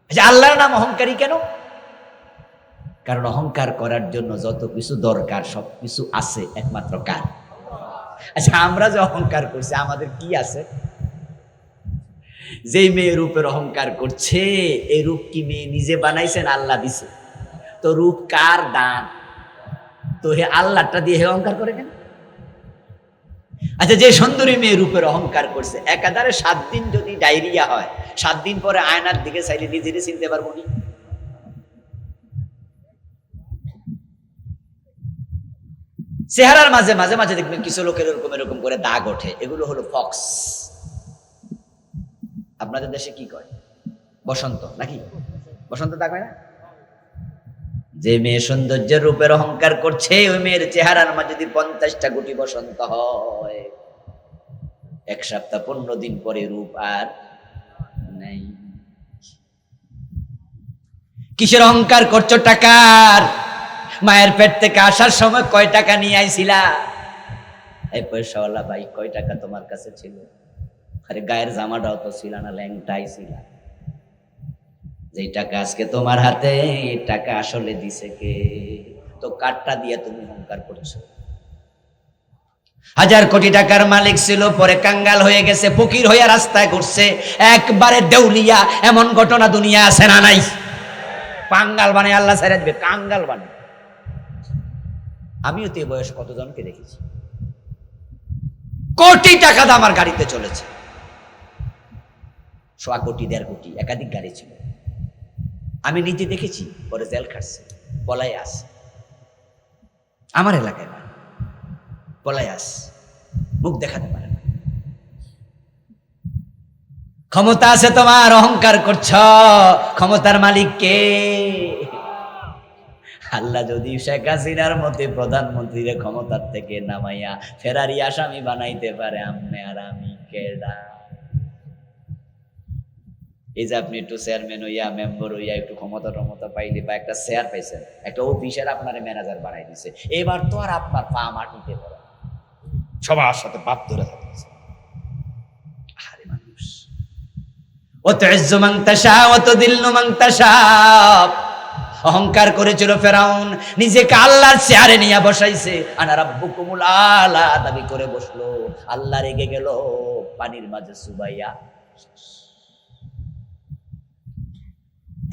আচ্ছা, আল্লাহর নাম অহংকারী কেন? কারণ অহংকার করার জন্য যত কিছু দরকার সবকিছু আছে একমাত্র কার? আচ্ছা, আমরা যে অহংকার করছি আমাদের কি আছে? যে মেয়ে রূপের অহংকার করছে, এই রূপ কি মেয়ে নিজে বানাইছেন? আল্লাহ দিছে। তো রূপ কার দান? তো হে আল্লাহটা দিয়ে হে অহংকার করে কেন? আচ্ছা, যে সুন্দরী মেয়ে রূপের অহংকার করছে, একাধারে 7 দিন যদি ডায়রিয়া হয়, 7 দিন পরে আয়নার দিকে চাইলে নিজেরই চিনতে পারবো নি? চেহারার মাঝে মাঝে মাঝে দেখবেন কিছু লোকের এরকম এরকম করে দাগ ওঠে, এগুলো হলো ফক্স। আপনাদের দেশে কি কয়? বসন্ত নাকি? বসন্ত দাগ হয় না? যে মেয়ে সৌন্দর্যের রূপের অহংকার করছে, ওই মেয়ের চেহারার মাঝে যদি 50টা গুটি বসন্ত হয়, 1 সপ্তাহ 15 দিন পরে রূপ আর নাই। কিসের অহংকার করছো? টাকার। মায়ের পেট থেকে আসার সময় কয় টাকা নিয়ে আইছিলা? এই পয়সাওয়ালা ভাই, কয় টাকা তোমার কাছে ছিল? আরে গায়ের জামাটাও তো ছিল না, ল্যাংটাই ছিল। যেই টাকা আজকে তোমার হাতে, এই টাকা আসলে দিছে কে? তো কাঠটা দিয়ে তুমি অহংকার করছো। 1000 কোটি টাকার মালিক ছিল, পরে কাঙ্গাল হয়ে গেছে, ফকির হয়ে রাস্তায় ঘুরছে, একবারে দেউলিয়া। এমন ঘটনা দুনিয়া আছে না নাই? পাঙ্গাল বানে আল্লাহ ছেড়ে দিবে, কাঙ্গাল বানে। আমিও তো এই বয়স কতজনকে দেখেছি, কোটি টাকা দাম আমার গাড়িতে চলেছে, 1.25 কোটি 1.5 কোটি, একাধিক গাড়ি ছিল। আমি নিজে দেখেছি, পরে জেল খাটছে, পলাই আস। আমার এলাকায় পলাই আস, মুখ দেখাতে পারে না। ক্ষমতা আছে তোমার, অহংকার করছ। ক্ষমতার মালিক কে? আল্লাহ যদি শেখ হাসিনার মতে প্রধানমন্ত্রীর ক্ষমতার থেকে নামাইয়া ফেরারি আসামি বানাইতে পারে, আমনে আর আমি কেডা? এই যে আপনি একটু চেয়ারম্যান হইয়া, মেম্বার হইয়া একটু ক্ষমতা টমতা পাইলে, বা একটা চেয়ার পাইছেন, একটা অফিসের আপনার ম্যানেজার বানাই দিছে, এবার তো আর আপনার পা মাটিতে পড়ে, সবার সাথে বাপ ধরে থাকতেছে। আরে মানুষ, ও তুইজ্জু মান তাশা ওয়া তুযিল্লু মান তাশা। অহংকার করেছিল ফেরাউন, নিজেকে আল্লাহর চেয়ারে নিয়ে বসাইছে, আনা রাব্বুকুমুল আলা দাবি করে বসলো। আল্লাহ রেগে গেল, পানির মাঝে চুবাইয়া।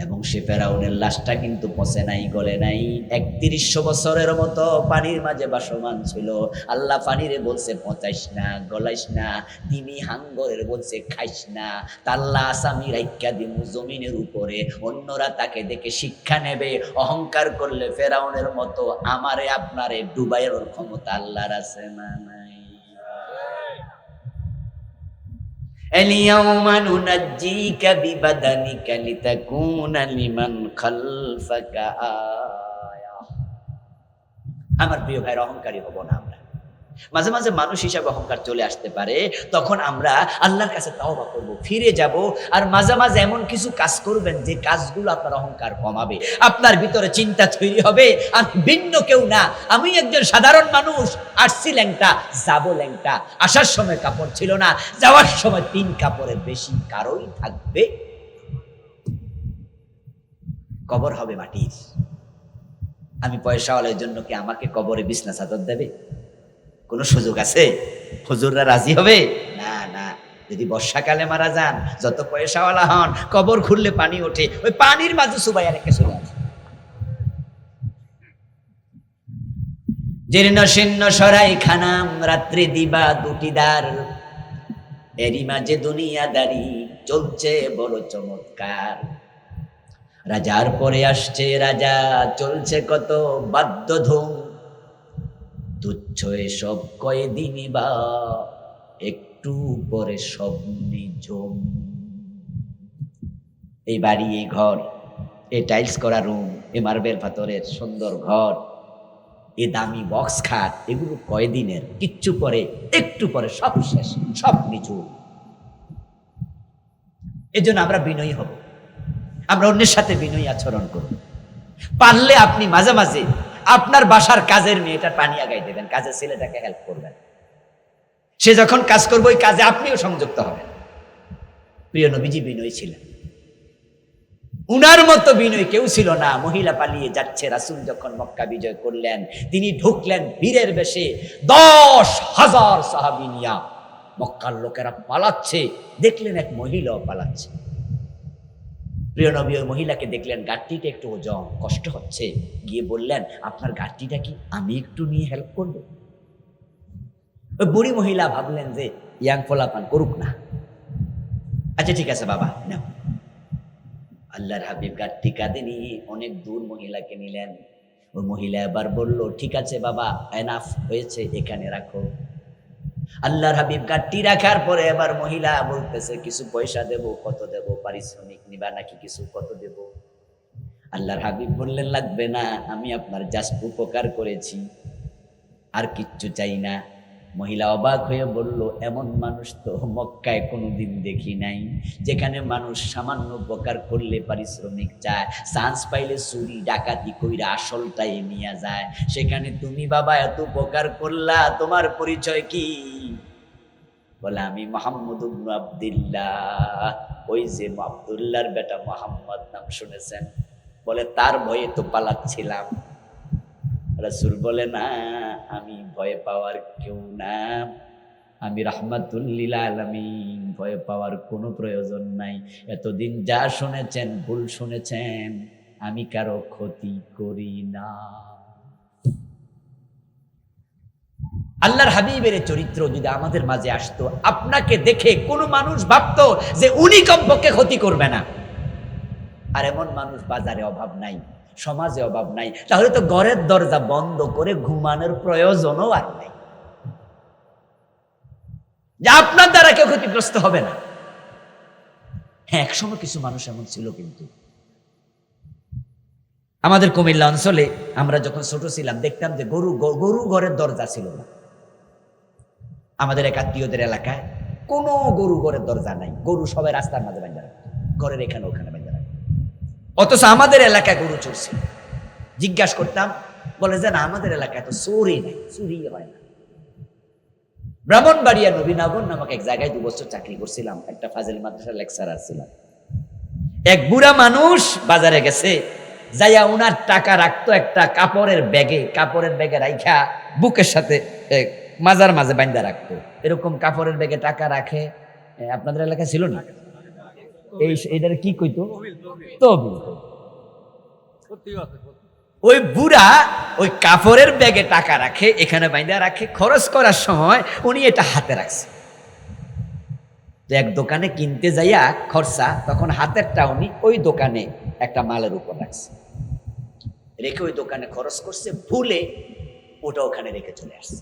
এবং সে ফেরাউনের লাশটা কিন্তু পচে নাই, গলে নাই, 3100 বছরের মতো পানির মাঝে বাসমান ছিল। আল্লাহ পানিরে বলছে পচাইস না, গলাইস না, তিনি হাঙ্গরের বলছে খাইস না। তাল্লা আসামি রাইখা দিমু জমিনের উপরে, অন্যরা তাকে দেখে শিক্ষা নেবে। অহংকার করলে ফেরাউনের মতো আমারে আপনারে ডুবাইয়ের ক্ষমতা আল্লাহর আছে না নাই? اليوم ننجيك ببدنك لتكون لمن خلفك آية। আমার প্রিয় ভাইরা, অহংকারী হব না আমরা। মাঝে মাঝে মানুষ হিসাবে অহংকার চলে আসতে পারে, তখন আমরা আল্লাহর কাছে তাওবা করব, ফিরে যাব। আর মাঝে মাঝে এমন কিছু কাজ করবেন যে কাজগুলো আপনার অহংকার কমাবে। আপনার ভিতরে চিন্তা তৈরি হবে, আমি ভিন্ন কেউ না, আমি একজন সাধারণ মানুষ, আসছি ল্যাংটা, যাবো ল্যাংটা। আসার সময় কাপড় ছিল না, যাওয়ার সময় 3 কাপড়ের বেশি কারোই থাকবে। কবর হবে মাটির। আমি পয়সাওয়ালার জন্য কি আমাকে কবরে বিছনা চাদর দেবে? কোন সুযোগ আছে? হুজুররা রাজি হবে না? না। যদি বর্ষাকালে মারা যান, যত পয়সাওয়ালা হন, কবর খুললে পানি ওঠে, ওই পানির মাঝে সুবাইয়া রেখে চলে আসে। জীর্ণ শীর্ণ সরাই খানাম, রাত্রি দিবা 2টি দ্বার, এরই মাঝে দুনিয়াদারি। চলছে বড় চমৎকার। রাজার পরে আসছে রাজা, চলছে কত বাদ্যধুম, তুচ্ছ এসব কয়দিনই বা একটু পরে সব নিঝুম। এই বাড়ি, এই ঘর, এই টাইলস করা রুম, এই মার্বেল পাথরের সুন্দর ঘর, এই দামি বক্স খাট, এগুলো কয়দিনের, কিচ্ছু পরে একটু পরে সব শেষ, সব নিঝুম। এই জন্য আমরা বিনয়ী হব, আমরা অন্যের সাথে বিনয়ী আচরণ করব। পারলে আপনি মাঝে মাঝে আপনার বাসার কাজের মেয়েটার পানি আগাই দেবেন, কাজের ছেলেটাকে হেল্প করবেন। সে যখন কাজ করবে ওই কাজে আপনিও সংযুক্ত হবেন। প্রিয় নবীজি বিনয়ী ছিলেন, উনার মতো বিনয়ী কেউ ছিল না। মহিলা পালিয়ে যাচ্ছে, রাসূল যখন মক্কা বিজয় করলেন, তিনি ঢুকলেন বীরের বেশে, 10,000 সাহাবী নিয়া। মক্কার লোকেরা পালাচ্ছে, দেখলেন এক মহিলাও পালাচ্ছে। প্রিয় নবী ওই মহিলাকে দেখলেন, গাড়িটা একটু ওজন, কষ্ট হচ্ছে, গিয়ে বললেন, আপনার গাড়িটা কি আমি একটু নিয়ে হেল্প করবো? ওই বুড়ি মহিলা ভাবলেন যে ইয়াং ফলাপান করুক না, আচ্ছা ঠিক আছে বাবা নাও। আল্লাহর হাবিব গাড়ি কাঁধে নিয়ে অনেক দূর মহিলাকে নিলেন। ওই মহিলা এবার বলল, ঠিক আছে বাবা, এনাফ হয়েছে, এখানে রাখো। আল্লাহর হাবিব গাড়ি রাখার পরে এবার মহিলা বলতেছে, কিছু পয়সা দেব? কত দেব? পারিশ্রমিক নিবা নাকি কিছু, কত দেব? আল্লাহর হাবিব বললেন, লাগবে না, আমি আপনার জাস্ট উপকার করেছি, আর কিচ্ছু চাই না। মহিলা অবাক হয়ে বলল, এমন মানুষ তো মক্কায় কোনোদিন দেখি নাই, যেখানে মানুষ সামান্য উপকার করলে পারিশ্রমিক চায়, চান্স পাইলে চুরি ডাকাতি কইরা আসলটাই নিয়ে যায়। সেখানে তুমি বাবা এত উপকার করলা, তোমার পরিচয় কি? বলে, আমি মুহাম্মদ ইবনে আব্দুল্লাহ, ওই যে আব্দুল্লাহর বেটা মুহাম্মদ নাম শুনেছেন? বলে, তার ভয়ে তো পালাচ্ছিলাম। রাসূল বলে, না, আমি ভয় পাওয়ার কেউ না, আমি রাহমাতুল লিল আলামিন, ভয় পাওয়ার কোনো প্রয়োজন নাই। এতদিন যা শুনেছেন ভুল শুনেছেন, আমি কারো ক্ষতি করি না। আল্লাহর হাবিবের চরিত্র যদি আমাদের মাঝে আসতো, আপনাকে দেখে কোনো মানুষ ভাবতো যে উনি কমপক্ষে ক্ষতি করবে না। আর এমন মানুষ বাজারে অভাব নাই, সমাজে অভাব নাই, তাহলে তো ঘরের দরজা বন্ধ করে ঘুমানোর প্রয়োজনও আর নাই, যে আপনার দ্বারা কেউ ক্ষতিগ্রস্ত হবে না। হ্যাঁ, একসময় কিছু মানুষ এমন ছিল, কিন্তু আমাদের কুমিল্লা অঞ্চলে আমরা যখন ছোট ছিলাম দেখতাম যে গরু ঘরের দরজা ছিল না। আমাদের এক আত্মীয়দের এলাকায় কোনো গরু ঘরের দরজা নাই, গরু সবাই রাস্তার মাঝে বাঁধা রাখতো, ঘরের এখানে ওখানে বাঁধা রাখতো। অথচ আমাদের এলাকায় গরু চুরছে। জিজ্ঞাসা করতাম, বলে যে না, আমাদের এলাকায় তো চোরই নাই, চুরি হয় না। ব্রাহ্মণবাড়িয়া নবীনগর নামক এক জায়গায় 2 বছর চাকরি করছিলাম, একটা ফাজিল মাদ্রাসার লেকচারার ছিলাম। এক বুড়া মানুষ বাজারে গেছে, যাইয়া উনার টাকা রাখতো একটা কাপড়ের ব্যাগে রাইখা বুকের সাথে মাজার মাঝে বান্ধা রাখতো। এরকম কাপড়ের ব্যাগে টাকা রাখে, আপনাদের এলাকায় ছিল না? এইটার কি কইতো? তহবিল। ওই বুড়া ওই কাপড়ের ব্যাগে টাকা রাখে, এখানে বাঁধা রাখে, খরচ করার সময় উনি এটা হাতে রাখছে। এক দোকানে কিনতে যাইয়া খরচা, তখন হাতেরটা উনি ওই দোকানে একটা মালের উপর রাখছে, রেখে ওই দোকানে খরচ করছে, ভুলে ওটা ওখানে রেখে চলে আসছে।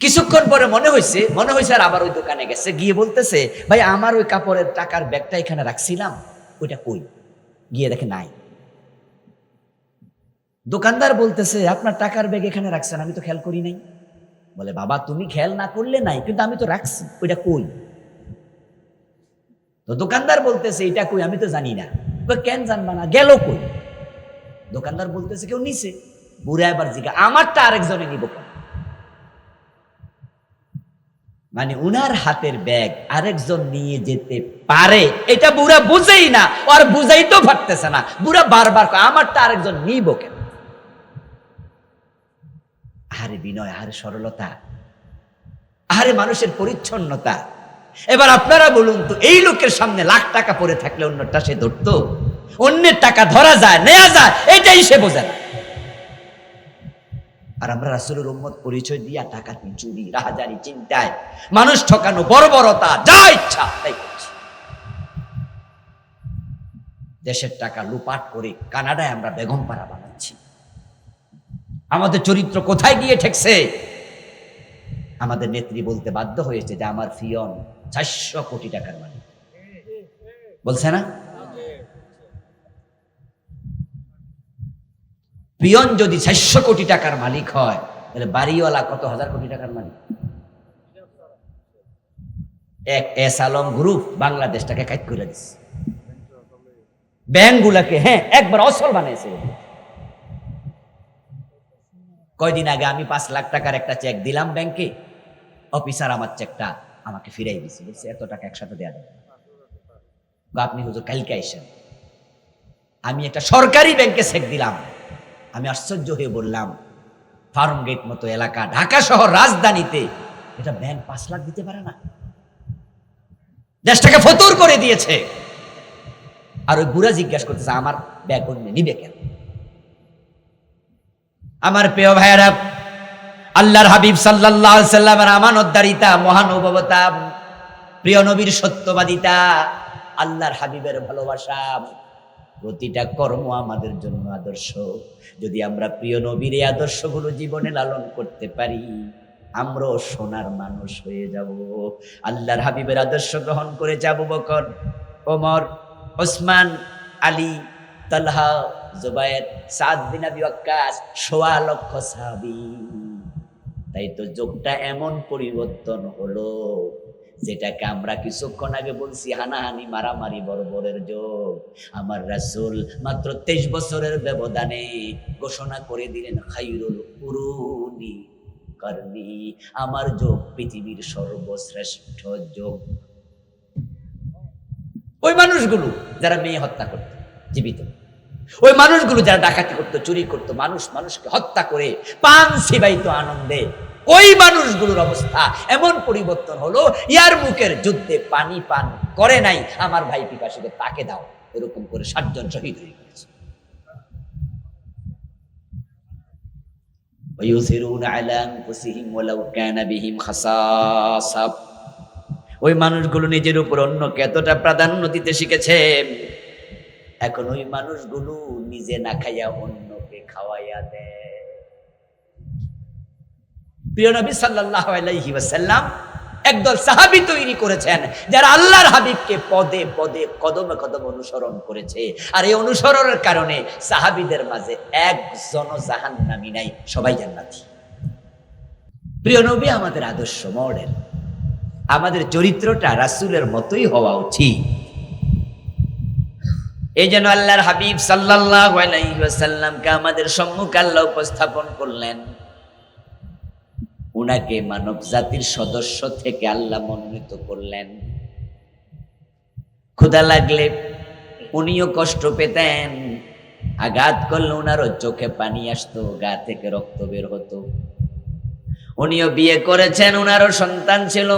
কিছুক্ষণ পরে মনে হয়েছে আর আবার ওই দোকানে গেছে, গিয়ে বলতেছে, ভাই আমার ওই কাপড়ের টাকার ব্যাগটা এখানে রাখছিলাম, ওইটা কই? গিয়ে দেখে নাই। দোকানদার বলতেছে, আপনার টাকার ব্যাগ এখানে রাখছেন, আমি তো খেয়াল করি নাই। বলে, বাবা তুমি খেয়াল না করলে নাই, কিন্তু আমি তো রাখছি, ওইটা কই? তো দোকানদার বলতেছে, এটা কই? আমি তো জানি না। কেন জানবা না, গেল কই? দোকানদার বলতেছে, কেউ নিছে। বুড়া এবার জিজ্ঞা, আমারটা আরেকজনে নিব কেন? মানে উনার হাতের ব্যাগ আরেকজন নিয়ে যেতে পারে, এটা বুড়া বুঝেই না, আর বুঝাইতেও পারতেছে না। বুড়া বারবার আমারটা আরেকজন নিব কেন? আরে বিনয়, আরে সরলতা, আরে মানুষের পরিচ্ছন্নতা। এবার আপনারা বলুন তো, এই লোকের সামনে লাখ টাকা পড়ে থাকলে অন্যটা সে ধরতো? অন্যের টাকা ধরা যায়, নেওয়া যায়, এটাই সে বোঝে না। আর আমরা রাসূলের উম্মত পরিচয় দিয়া ডাকাতি, চুরি, রাহাজানি, চিন্তায় মানুষ ঠকানো, বর্বরতা, যা ইচ্ছা তাই করছি। দেশের টাকা লুপাট করে কানাডায় আমরা বেগমপাড়া বানাচ্ছি। আমাদের চরিত্র কোথায় গিয়ে ঠেকছে? আমাদের নেত্রী বলতে বাধ্য হয়েছে যে আমার ফিয়ন 400 কোটি টাকার মালিক, বলছে না? পিয়ন যদি 400 কোটি টাকার মালিক হয়, তাহলে বাড়িওয়ালা কত হাজার কোটি টাকার মালিক? এক এস আলম গ্রুপ বাংলাদেশটাকে কাজ করে দিচ্ছে, ব্যাংকগুলাকে একবার অসল বানিয়েছে। কয়দিন আগে আমি 5 লাখ টাকার একটা চেক দিলাম ব্যাংকে, অফিসার আমার চেকটা আমাকে ফিরাই দিচ্ছে, বলছে এত টাকা একসাথে দেওয়া যাবে না, আপনি হুজুর কালকে আইসেন। আমি একটা সরকারি ব্যাংকে চেক দিলাম, আমি আশ্চর্য হয়ে বললাম, ফার্ম গেট মতো এলাকা, ঢাকা শহর রাজধানীতে এটা ব্যাংক 5 লাখ দিতে পারে না? দেশটাকে ফতুর করে দিয়েছে। আর ওই বুড়া জিজ্ঞাসা করতেছে আমার ব্যাগ অন্য নিবে কেন? আমার প্রিয় ভাইয়েরা, আল্লাহর হাবিব সাল্লাল্লাহু আলাইহি সাল্লামের আমানতদারিতা, মহানুভবতা, প্রিয় নবীর সত্যবাদিতা, আল্লাহর হাবিবের ভালোবাসা, প্রতিটা কর্ম আমাদের জন্য আদর্শ। যদি আমরা প্রিয় নবীর এই আদর্শগুলো জীবনে লালন করতে পারি, আমরাও সোনার মানুষ হয়ে যাব। আল্লাহর হাবিবের আদর্শ গ্রহণ করে আবু বকর, ওমর, ওসমান, আলী, তালহা, জুবায়ের, সাদ বিন আবি ওয়াক্কাস, ১৬ লক্ষ সাহাবী। তাই তো যুগটা এমন পরিবর্তন হলো, যেটাকে আমরা কিছুক্ষণ আগে বলছি হানাহানি, মারামারি, বর্বরের যুগ। আমার রাসূল মাত্র 23 বছরের ব্যবধানে ঘোষণা করে দিলেন খায়রুল কুরুনি কারনি, আমার যুগ পৃথিবীর সর্বশ্রেষ্ঠ যুগ। ওই মানুষগুলো যারা মেয়ে হত্যা করত জীবিত, ওই মানুষগুলো যারা ডাকাতি করত, চুরি করত, মানুষকে হত্যা করে পান ছিবাইত আনন্দে, ওই মানুষগুলোর অবস্থা এমন পরিবর্তন হলো, ইয়ারমুকের যুদ্ধে পানি পান করে নাই আমার ভাই পিপাসুকে, তাকে দাও, এরকম করে 7 জন শহীদ হয়ে গেছে। ওয়ায়ুসিরুনা আলা আনফুসিহিম ওয়ালাউ কানা বিহিম খাসাসা, ওই মানুষগুলো নিজের উপর অন্যকে এতটা প্রাধান্য দিতে শিখেছে, এখন ওই মানুষগুলো নিজে না খাইয়া অন্যকে খাওয়াইয়া দেয়। প্রিয় নবী সাল্লাল্লাহু আলাইহি ওয়াসাল্লাম একদল সাহাবী তৈরি করেছেন, যারা আল্লাহর হাবিবকে পদে পদে কদমে কদম অনুসরণ করেছে। আর এই অনুসরণের কারণে সাহাবীদের মাঝে একজনও জাহান্নামী নাই, সবাই জান্নাতি। প্রিয় নবী আমাদের আদর্শ মডেল, আমাদের চরিত্রটা রাসূলের মতোই হওয়া উচিত। এই জন্য আল্লাহর হাবিব সাল্লাল্লাহু আলাইহি ওয়াসাল্লামকে আমাদের সম্মুখে আল্লাহ উপস্থাপন করলেন। উনাকে মানব জাতির সদস্য থেকে আল্লাহ মনোনীত করলেন। ক্ষুধা লাগলে উনিও কষ্ট পেতেন, আঘাত করলে উনারও চোখে পানি আসতো, গা থেকে রক্ত বের হতো। উনিও বিয়ে করেছেন, উনারও সন্তান ছিল,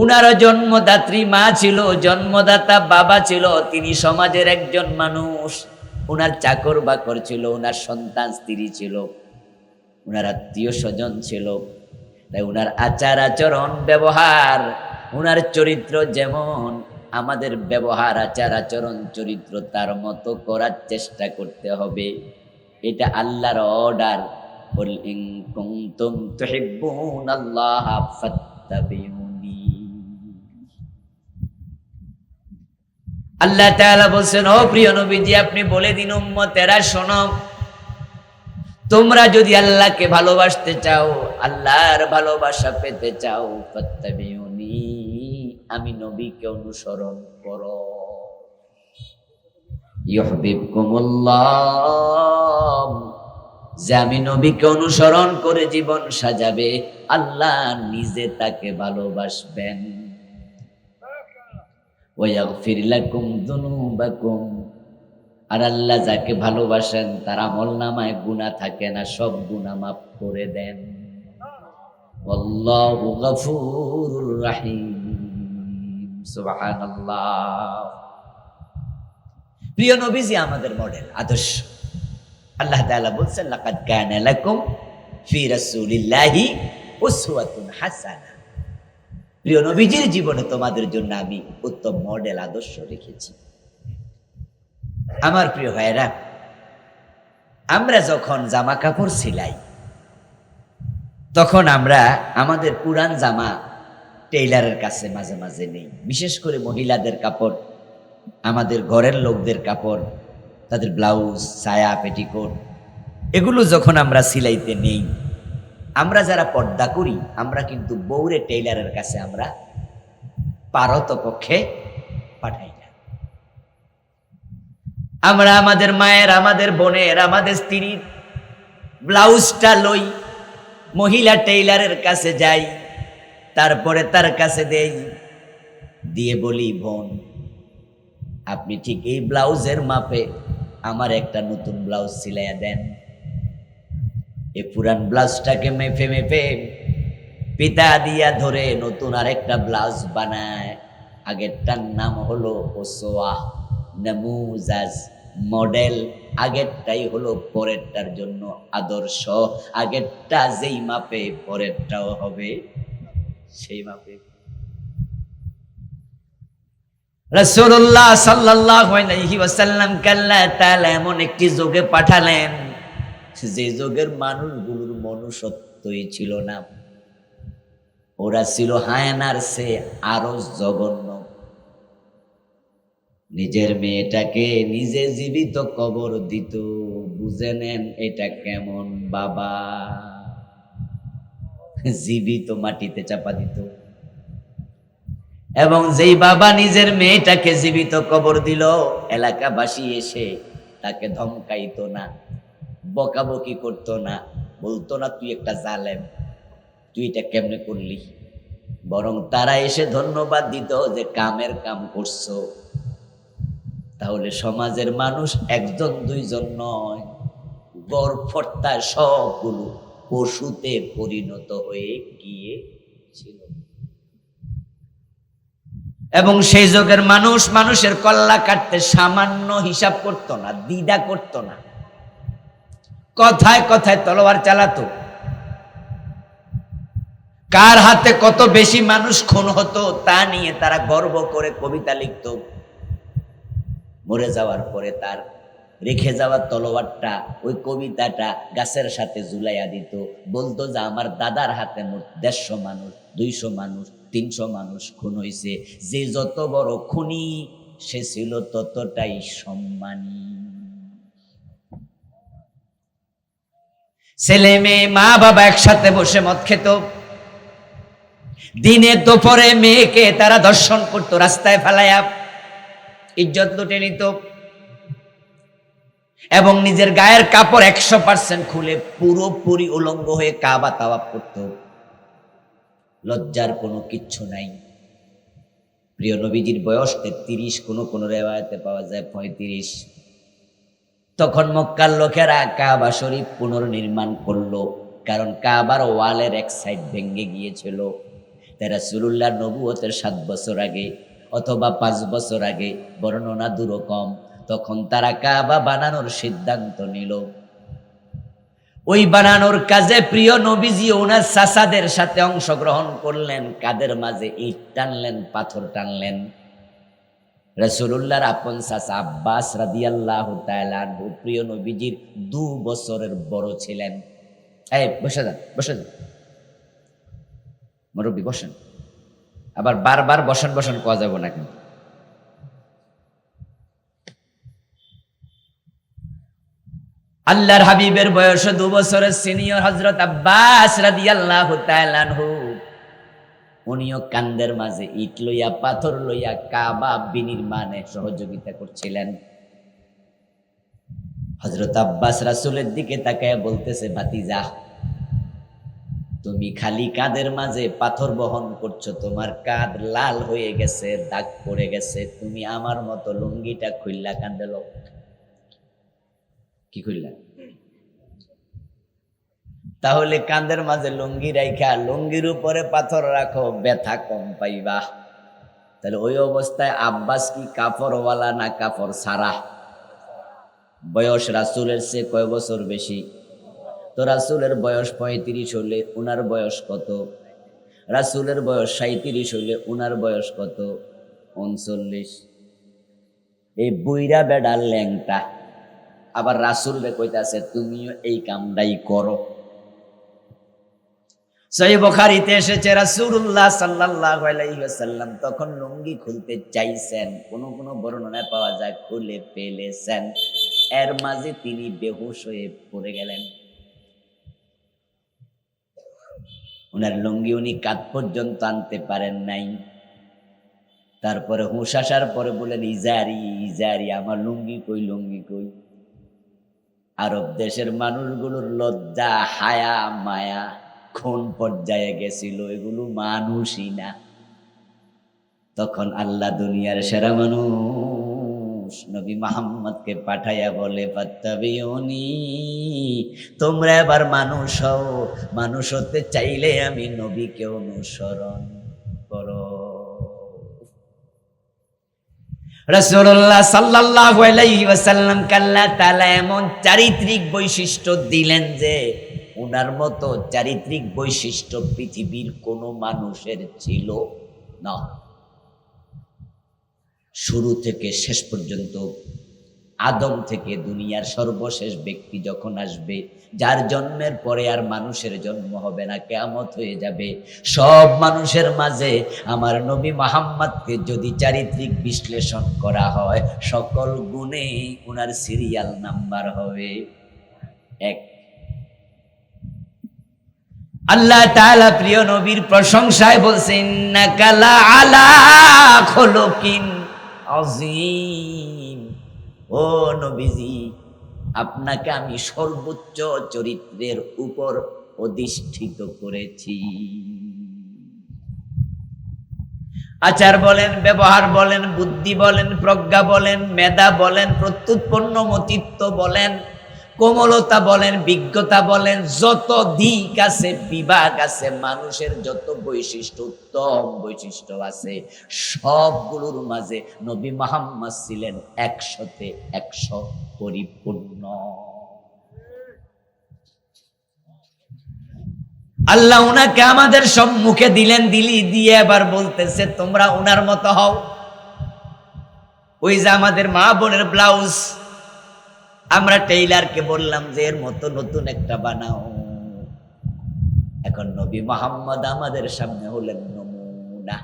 উনারও জন্মদাত্রী মা ছিল, জন্মদাতা বাবা ছিল, তিনি সমাজের একজন মানুষ। উনার চাকর বাকর ছিল, উনার সন্তান স্ত্রী ছিল, উনার আত্মীয় স্বজন ছিল। তাই উনার আচার আচরণ ব্যবহার, উনার চরিত্র যেমন, আমাদের ব্যবহার আচার আচরণ চরিত্র তার মতো করার চেষ্টা করতে হবে। এটা আল্লাহর অর্ডার। কুল ইন কুনতুম তুহিব্বুনাল্লাহা ফাত্তাবিউনি। আল্লাহ তাআলা বলেন, ও প্রিয় নবীজি আপনি বলে দিন উম্মতেরা শোনো, তোমরা যদি আল্লাহকে ভালোবাসতে চাও, আল্লাহর ভালোবাসা পেতে চাও, ফাত্তাবিউনি, আমি নবীকে অনুসরণ করো। ইউহিব্বুকুমুল্লাহ, যে আমি নবীকে অনুসরণ করে জীবন সাজাবে, আল্লাহ নিজে তাকে ভালোবাসবেন। ওয়া ইয়াগফির লাকুম যুনুবাকুম, আর আল্লাহ যাকে ভালোবাসেন তার আমলনামায় গুনাহ থাকে না, সব গুনাহ মাফ করে দেন। আল্লাহু গফুরুর রহিম। সুবহানাল্লাহ। প্রিয় নবীজি আমাদের মডেল, আদর্শ। আল্লাহ তাআলা বলছেন, লাকাদ কানা লাকুম ফি রাসূলিল্লাহি উসওয়াতুন হাসানাহ। প্রিয় নবীজির জীবনে তোমাদের জন্য আমি উত্তম মডেল আদর্শ রেখেছি। আমার প্রিয় ভাইরা, আমরা যখন জামা কাপড় সিলাই, তখন আমরা আমাদের পুরান জামা টেইলারের কাছে মাঝে মাঝে নেই। বিশেষ করে মহিলাদের কাপড়, আমাদের ঘরের লোকদের কাপড়, তাদের ব্লাউজ, সায়া, পেটিকোট, এগুলো যখন আমরা সিলাইতে নেই, আমরা যারা পর্দা করি, আমরা কিন্তু বউরে টেইলারের কাছে আমরা পারত পক্ষে পাঠাই না। আমরা আমাদের মায়ের, আমাদের বোনের, আমাদের স্ত্রীর ব্লাউজটা লই, মহিলা টেইলারের কাছে যাই, তারপরে তার কাছে দেই, দিয়ে বলি, বোন আপনি ঠিক এই ব্লাউজের মাপে আমার একটা নতুন ব্লাউজ সিলাইয়া দেন। এই পুরান ব্লাউজটাকে মেপে মেপে পিতা দিয়া ধরে নতুন আরেকটা ব্লাউজ বানায়। আগেরটার নাম হলো ওসোয়া, নামুজাজ, মডেল। আগেরটাই হলো পরেরটার জন্য আদর্শ। আগেরটা যেই মাপে পরেরটাও হবে সেই মাপে। রাসূলুল্লাহ সাল্লাল্লাহু আলাইহি ওয়াসাল্লামকে আল্লাহ তাআলা এমন একটি যুগে পাঠালেন, যে যুগের মানুষগুলোর মনুষ্যত্বই ছিল না। ওরা ছিল হায়নার চেয়ে আরো জঘন্য। নিজের মেয়েটাকে নিজে জীবিত কবর দিত। বুঝে নেন এটা কেমন বাবা, জীবিত মাটিতে চাপা দিত। এবং যেই বাবা নিজের মেয়েটাকে জীবিত কবর দিল, এলাকাবাসী এসে তাকে ধমকাইতো না, বকাবকি করতো না, বলতো না তুই একটা জালেম, তুই এটা কেমনে করলি। বরং তারা এসে ধন্যবাদ দিত যে কামের কাম করছো। তাহলে সমাজের মানুষ একজন দুইজন নয়, গড়ফর্তা সবগুলো পশুতে পরিণত হয়ে গিয়েছিল। এবং সেই যুগের মানুষ মানুষের কল্লা কাটতে সামান্য হিসাব করতো না, দ্বিধা করতো না, কথায় কথায় তলোয়ার চালাতো। কার হাতে কত বেশি মানুষ খুন হতো তা নিয়ে তারা গর্ব করে কবিতা লিখত। মরে যাওয়ার পরে তার রেখে যাওয়া তলোয়ারটা, ওই কবিতাটা গাছের সাথে ঝুলাইয়া দিত। বলতো যে আমার দাদার হাতে মোট 150 মানুষ, 200 মানুষ, 300 মানুষ খুন হয়েছে। যে যত বড় খুনি সে ছিল ততটাই সম্মানী। ছেলে মেয়ে মা বাবা একসাথে বসে মদ খেত। দিনে দুপুরে মেয়েকে তারা ধর্ষণ করতো, রাস্তায় ফেলাইয়া ইজ্জত লুটে নিত। এবং নিজের গায়ের কাপড় 100% খুলে পুরোপুরি উলঙ্গ হয়ে কাবা তাওয়াফ করত। লজ্জার কোনো কিচ্ছু নাই। প্রিয় নবীজির বয়স 33, কোন রেওয়ায়েতে পাওয়া যায় 35। তখন মক্কার লোকেরা কাবা শরীফ পুনর্নির্মাণ করলো, কারণ কাবার ওয়ালের এক সাইড ভেঙে গিয়েছিল। তাই রাসূলুল্লাহর নবুয়তের 7 বছর আগে অথবা 5 বছর আগে, বর্ণনা দুরকম, তখন তারা কাবা বানানোর সিদ্ধান্ত নিল। ওই বানানোর কাজে প্রিয় নবীজি ওনার চাচাদের সাথে অংশগ্রহণ করলেন। কাদের মাঝে ইট টানলেন, পাথর টানলেন। রাসূলুল্লাহর আপন চাচা আব্বাস রাদিয়াল্লাহু তাআলা আনহু প্রিয় নবীজির 2 বছরের বড় ছিলেন। এই বসে যান, বসে যান, মুরব্বী বসেন। আবার বারবার বসেন বসেন কোয়া যাব না কিন্তু। আল্লাহর হাবিবের বয়স 2 বছরের সিনিয়র হযরত আব্বাস রাদিয়াল্লাহু তাআলা আনহু, উনিও কান্দের মাঝে ইট লইয়া পাথর লইয়া কাবা বিনির্মাণে সহযোগিতা করছিলেন। হযরত আব্বাস রাসূলের দিকে তাকায় বলতেছে, ভাতিজা তুমি খালি কাঁধের মাঝে পাথর বহন করছো, তোমার কাঁধ লাল হয়ে গেছে, দাগ পড়ে গেছে, তুমি আমার মতো লুঙ্গিটা খুললা কাঁধে লো। কি খুললা? তাহলে কাঁধের মাঝে লুঙ্গি রাইখা লুঙ্গির উপরে পাথর রাখো, ব্যথা কম পাইবা। তাহলে ওই অবস্থায় আব্বাস কি কাপড়ওয়ালা না কাপড় সারা? বয়স রাসূলের চেয়ে কয় বছর বেশি? তো রাসূলের বয়স 35 হলে উনার বয়স কত? রাসূলের বয়স 37 হলে উনার বয়স কত? 39। এই বুইড়া বেডা ল্যাংটা আবার রাসূলরে কইতাছে তুমিও এই কামটাই করো। সহিহ বুখারীতে এসেছে রাসূলুল্লাহ সাল্লাল্লাহু আলাইহি ওয়াসাল্লাম তখন লুঙ্গি খুলতে চাইছেন, কোন কোন বর্ণনায় পাওয়া যায় খুলে ফেলেছেন, এর মাঝে তিনি বেহুশ হয়ে পড়ে গেলেন। ওনার লুঙ্গি উনি কাঁধ পর্যন্ত আনতে পারেন নাই। তারপরে হুঁশ আসার পরে বলেন ইজারি ইজারি, আমার লুঙ্গি কই, লুঙ্গি কই। আরব দেশের মানুষগুলোর লজ্জা হায়া মায়া কোন পর্যায়ে গেছিল, এগুলো মানুষই না। তখন আল্লাহ দুনিয়ার সেরা মানুষ নবী মুহাম্মদকে পাঠাইয়া বলে ফাত্তাবিউনি, তোমরা এবার মানুষ হও, মানুষ হতে চাইলে আমি নবীকে অনুসরণ করো। রাসূলুল্লাহ সাল্লাল্লাহু আলাইহি ওয়াসাল্লাম আল্লাহ তাআলা এমন চারিত্রিক বৈশিষ্ট্য দিলেন যে ওনার মতো চারিত্রিক বৈশিষ্ট্য পৃথিবীর কোনো মানুষের ছিল না। শুরু থেকে শেষ পর্যন্ত আদম থেকে দুনিয়ার সর্বশেষ ব্যক্তি যখন আসবে, যার জন্মের পরে আর মানুষের জন্ম হবে না, কিয়ামত হয়ে যাবে, সব মানুষের মাঝে আমার নবী মুহাম্মদকে যদি চারিত্রিক বিশ্লেষণ করা হয়, সকল গুণেই ওনার সিরিয়াল নাম্বার হবে এক। আল্লাহ তাআলা প্রিয় নবীর প্রশংসায় বলছেন ইন্নাকা লা আলা খুলুকিন আযীম, ও নবীজি আপনাকে আমি সর্বোচ্চ চরিত্রের উপর অধিষ্ঠিত করেছি। আচার বলেন, ব্যবহার বলেন, বুদ্ধি বলেন, প্রজ্ঞা বলেন, মেধা বলেন, প্রত্যুৎপন্ন মতিত্ব বলেন, কোমলতা বলেন, বিজ্ঞতা বলেন, যত দিক আছে বিভাগ আছে, মানুষের যত বৈশিষ্ট্য উত্তম বৈশিষ্ট্য আছে, সবগুলোর মাঝে নবী মুহাম্মদ ছিলেন 100তে 100 পরিপূর্ণ। আল্লাহ উনাকে আমাদের সম্মুখে দিলেন, দিয়ে এবার বলতেছে তোমরা উনার মতো হও। ওই যে আমাদের মা বোনের ব্লাউজ, আমরা টেইলারকে বললাম যে এর মতো নতুন একটা বানাও। এখন নবী মুহাম্মদ আমাদের সামনে হলেন নমুনা।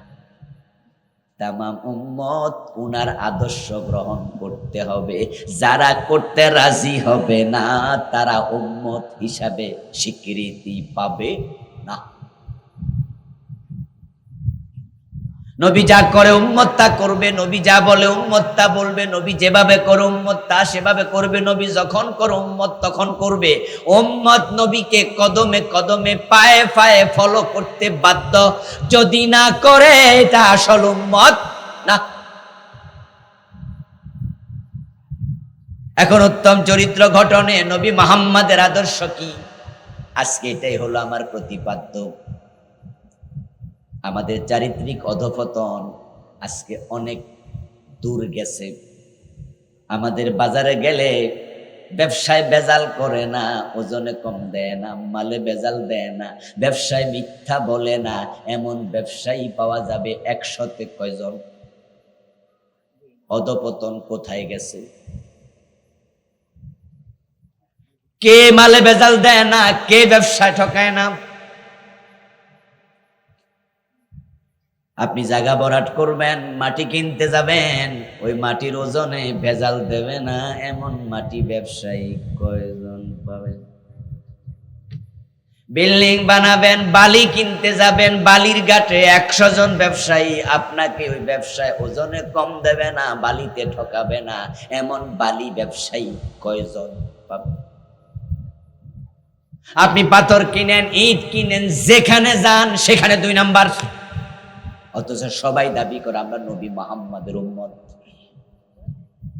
তামাম উম্মত উনার আদর্শ গ্রহণ করতে হবে। যারা করতে রাজি হবে না তারা উম্মত হিসাবে স্বীকৃতি পাবে না। নবী যা করে উম্মত তা করবে, নবী যা বলে উম্মত তা বলবে, নবী যেভাবে করে উম্মত তা সেভাবে করবে, নবী যখন করে উম্মত তখন করবে। উম্মত নবীকে কদমে কদমে পায়ে পায়ে ফলো করতে বাধ্য, যদি না করে এটা আসল উম্মত না। এখন উত্তম চরিত্র গঠনে নবী মুহাম্মাদের আদর্শ কি, আজকে এটাই হলো আমার প্রতিপাদ্য। আমাদের চারিত্রিক অধঃপতন আজকে অনেক দূর গেছে। আমাদের বাজারে গেলে ব্যবসায় ভেজাল করে না, ওজনে কম দেয় না, মালে ভেজাল দেয় না, ব্যবসায় মিথ্যা বলে না, এমন ব্যবসায়ী পাওয়া যাবে 100তে কয়জন? অধঃপতন কোথায় গেছে? কে মালে ভেজাল দেয় না, কে ব্যবসায় ঠকায় না? আপনি জায়গা ভরাট করবেন, মাটি কিনতে যাবেন, ওই মাটির ওজনে ভেজাল দেবে না, এমন মাটি ব্যবসায়ী কয়জন পাবেন? বিল্ডিং বানাবেন, বালি কিনতে যাবেন, বালির ঘাটে 100 জন ব্যবসায়ী, আপনাকে ওই ব্যবসায় ওজনে কম দেবে না, বালিতে ঠকাবে না, এমন বালি ব্যবসায়ী কয়জন পাবেন? আপনি পাথর কিনেন, ইট কিনেন, যেখানে যান সেখানে 2 নাম্বার, অথচ সবাই দাবি করে আমরা নবী মুহাম্মদের উম্মত।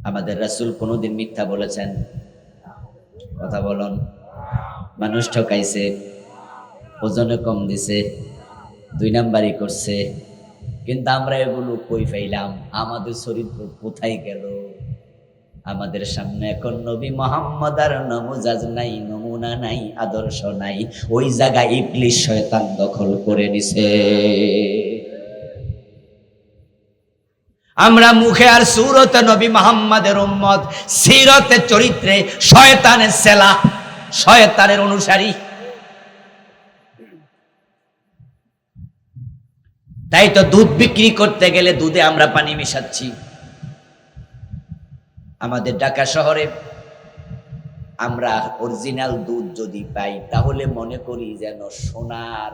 আমাদের রাসূল কোনোদিন মিথ্যা বলেছেন? কথা বলুন। মানুষ ঠকাইছে, ওজনে কম দিছে, 2 নাম্বারই করছে, কিন্তু আমরা এগুলো কই পাইলাম? আমাদের চরিত্র কোথায় গেল? আমাদের সামনে এখন নবী মুহাম্মদ আর নমুজাজ নাই, নমুনা নাই, আদর্শ নাই। ওই জায়গায় ইবলিস শয়তান দখল করে নিছে। আমরা মুখে আর সুরতে নবী মুহাম্মাদের উম্মত, সিরতে চরিত্রে শয়তানের সেলা, শয়তানের অনুসারী। তাই তো দুধ বিক্রি করতে গেলে দুধে আমরা পানি মিশাচ্ছি। আমাদের ঢাকা শহরে আমরা অরিজিনাল দুধ যদি পাই তাহলে মনে করি যেন সোনার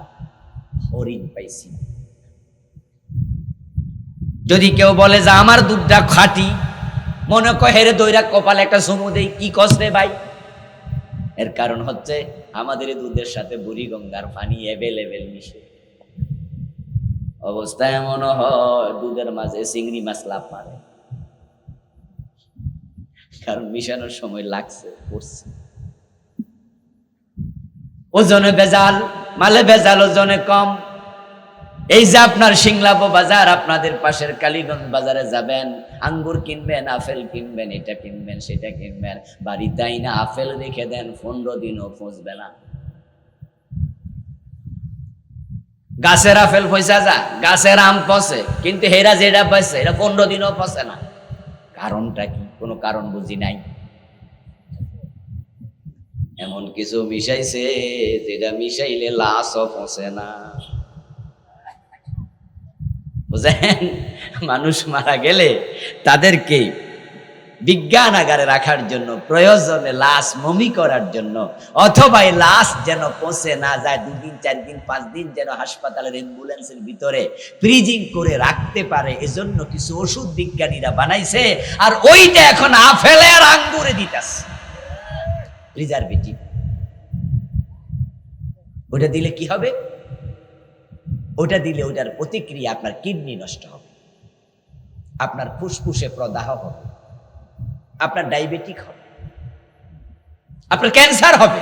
হরিণ পাইছি। যদি কেউ বলে যে আমার দুধটা খাঁটি, মনে কয় হেরে দইরা কপালে একটা চুমু দেই, কি কষ্ট রে ভাই। এর কারণ হচ্ছে আমাদের দুধের সাথে বুড়িগঙ্গার পানি অ্যাভেলেবেল মিশে। অবস্থা এমন হয় দুধের মাঝে চিংড়ি মাছ লাফ মারে, কারণ মিশানোর সময় লাগছে, পড়ছে। ওজনে ভেজাল, মালে ভেজাল, ওজনে কম। এই যে আপনার সিংলাপ বাজার, আপনাদের পাশের কালীগঞ্জ বাজারে যাবেন, আঙ্গুর কিনবেন, আপেল কিনবেন, এটা কিনবেন, সেটা কিনবেন, বাড়িতে আইনা আপেল রেখে দেন, 15 দিনও পৌঁছবে না। গাছের আপেল পয়সা যা, গাছের আম পচে, কিন্তু হেরা যেটা পচে এটা 15 দিনও পচে না। কারণটা কি? কোনো কারণ বুঝি নাই। এমন কিছু মিশাইছে যেটা মিশাইলে লাশও পচে না, বুঝেন? মানুষ মারা গেলে তাদেরকে বিজ্ঞানাগারে রাখার জন্য, প্রয়োজনে লাশ মমি করার জন্য, অথবা এই লাশ যেন পচে না যায়, 2 দিন 4 দিন 5 দিন যেন হাসপাতালের অ্যাম্বুলেন্সের ভিতরে ফ্রিজিং করে রাখতে পারে, এজন্য কিছু ওষুধ বিজ্ঞানীরা বানাইছে। আর ওইটা এখন আপেলে আর আঙ্গুরে দিতাছে প্রিজারভেটিভ। ওটা দিলে কি হবে? ওটা দিলে ওটার প্রতিক্রিয়া আপনার কিডনি নষ্ট হবে, আপনার ফুসফুসে প্রদাহ হবে, আপনার ডায়াবেটিক হবে, আপনার ক্যান্সার হবে।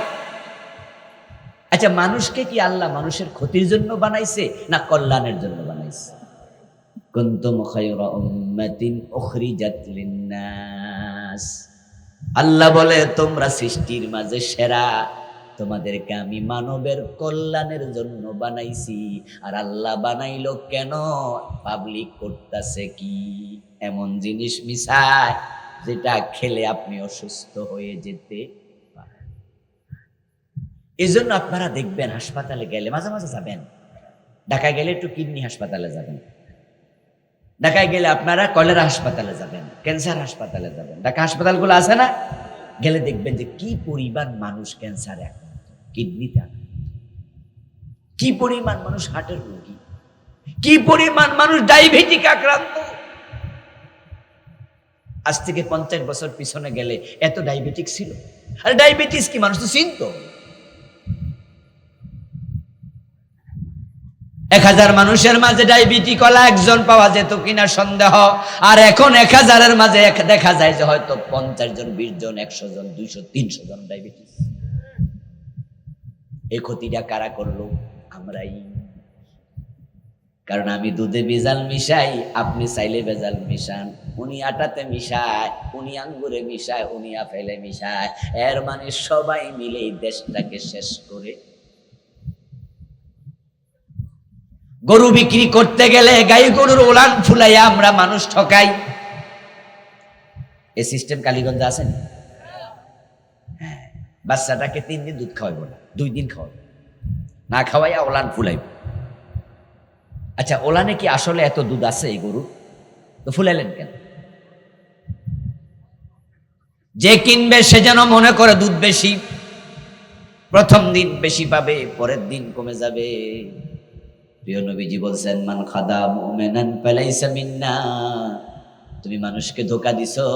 আচ্ছা, মানুষকে কি আল্লাহ মানুষের ক্ষতির জন্য বানাইছে না কল্যাণের জন্য বানাইছে? কুনতুম খায়রা উম্মাতিন উখরিজাত লিন্নাস। আল্লাহ বলে তোমরা সৃষ্টির মাঝে সেরা, তোমাদেরকে আমি মানবের কল্যাণের জন্য বানাইছি। আর আল্লাহ বানাইলো কেন? পাবলিক করতেছে কি? এমন জিনিস মিশায় যেটা খেলে আপনি অসুস্থ হয়ে যেতে পারেন। এই জন্য আপনারা দেখবেন হাসপাতালে গেলে, মাঝে মাঝে যাবেন, ঢাকায় গেলে একটু কিডনি হাসপাতালে যাবেন, ঢাকায় গেলে আপনারা কলেরা হাসপাতালে যাবেন, ক্যান্সার হাসপাতালে যাবেন, ঢাকা হাসপাতালগুলো আছে না, গেলে দেখবেন যে কি পরিমাণ মানুষ ক্যান্সারে আক্রান্ত, কিডনিতে আক্রান্ত, কি পরিমাণ মানুষ হার্টের রোগী, কি পরিমাণ মানুষ ডায়াবেটিক আক্রান্ত। আজ থেকে 50 বছর পিছনে গেলে এত ডায়াবেটিক ছিল? আর ডায়াবেটিস কি মানুষ তো চিনত? 1000 মানুষের মাঝে ডায়াবেটিক ওলা একজন পাওয়া যেত কিনা সন্দেহ। আর এখন 1000-এর মাঝে দেখা যায় যে হয়তো 50 জন, 20 জন, 100 জন, 200, 300 জন ডায়াবেটিস। এই ক্ষতিটা কারা করলো? আমরাই। কারণ আমি দুধে ভেজাল মিশাই, আপনি চাইলে ভেজাল মিশান। উনি আটাতে মিশায়, উনি আঙ্গুরে মিশায়, উনি আপেলে মিশায়। এর মানে সবাই মিলে এই দেশটাকে শেষ করে। গরু বিক্রি করতে গেলে গাই গরুর ওলান ফুলাইয়া আমরা মানুষ ঠকাই। এই সিস্টেম কালীগঞ্জে আছেন? হ্যাঁ, বাচ্চাটাকে 3 দিন দুধ খাওয়াইব না, 2 দিন খাওয়াইব, না খাওয়াইয়া ওলান ফুলাইব। আচ্ছা, ওলানে কি আসলে এত দুধ আছে এই গরু? তো ফুলাইলেন কেন? যে কিনবে সে যেন মনে করে দুধ বেশি, প্রথম দিন বেশি পাবে, পরের দিন কমে যাবে। প্রিয় নবীজি বলছেন, মান খাদা মুমিনান ফালাইসা মিন্না। তুমি মানুষকে ধোঁকা দিছো,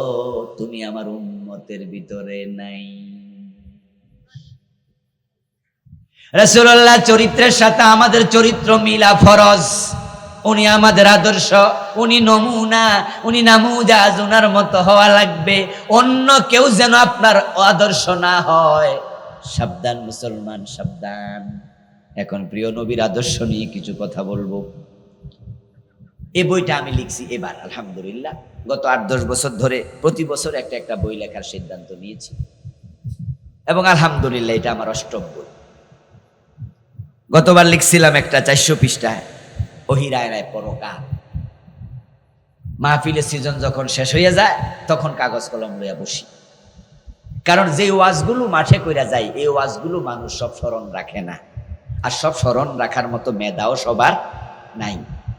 তুমি আমার উম্মতের ভিতরে নাই। রাসূলুল্লাহ চরিত্রের সাথে আমাদের চরিত্র মিলা ফরজ। উনি আমাদের আদর্শ, উনি নমুনা, উনি নামুজাজ, উনার মতো হওয়া লাগবে। অন্য কেউ যেন আপনার আদর্শ না হয়। সাবধান মুসলমান, সাবধান। এখন প্রিয় নবীর আদর্শ নিয়ে কিছু কথা বলবো। এই বইটা আমি লিখছি এবার আলহামদুলিল্লাহ। গত 8-10 বছর ধরে প্রতি বছর একটা একটা বই লেখার সিদ্ধান্ত নিয়েছি এবং আলহামদুলিল্লাহ এটা আমার 8ম বই। গতবার লিখছিলাম একটা 400 পৃষ্ঠায়, ওহিরায় রায় পরকাল। মাহফিলের সিজন যখন শেষ হয়ে যায় তখন কাগজ কলম লইয়া বসি, কারণ যে ওয়াজগুলো মাঠে কইরা যায় এই ওয়াজগুলো মানুষ সব স্মরণ রাখে না, আর সব স্মরণ রাখার মতো মেধাও সবার নাই।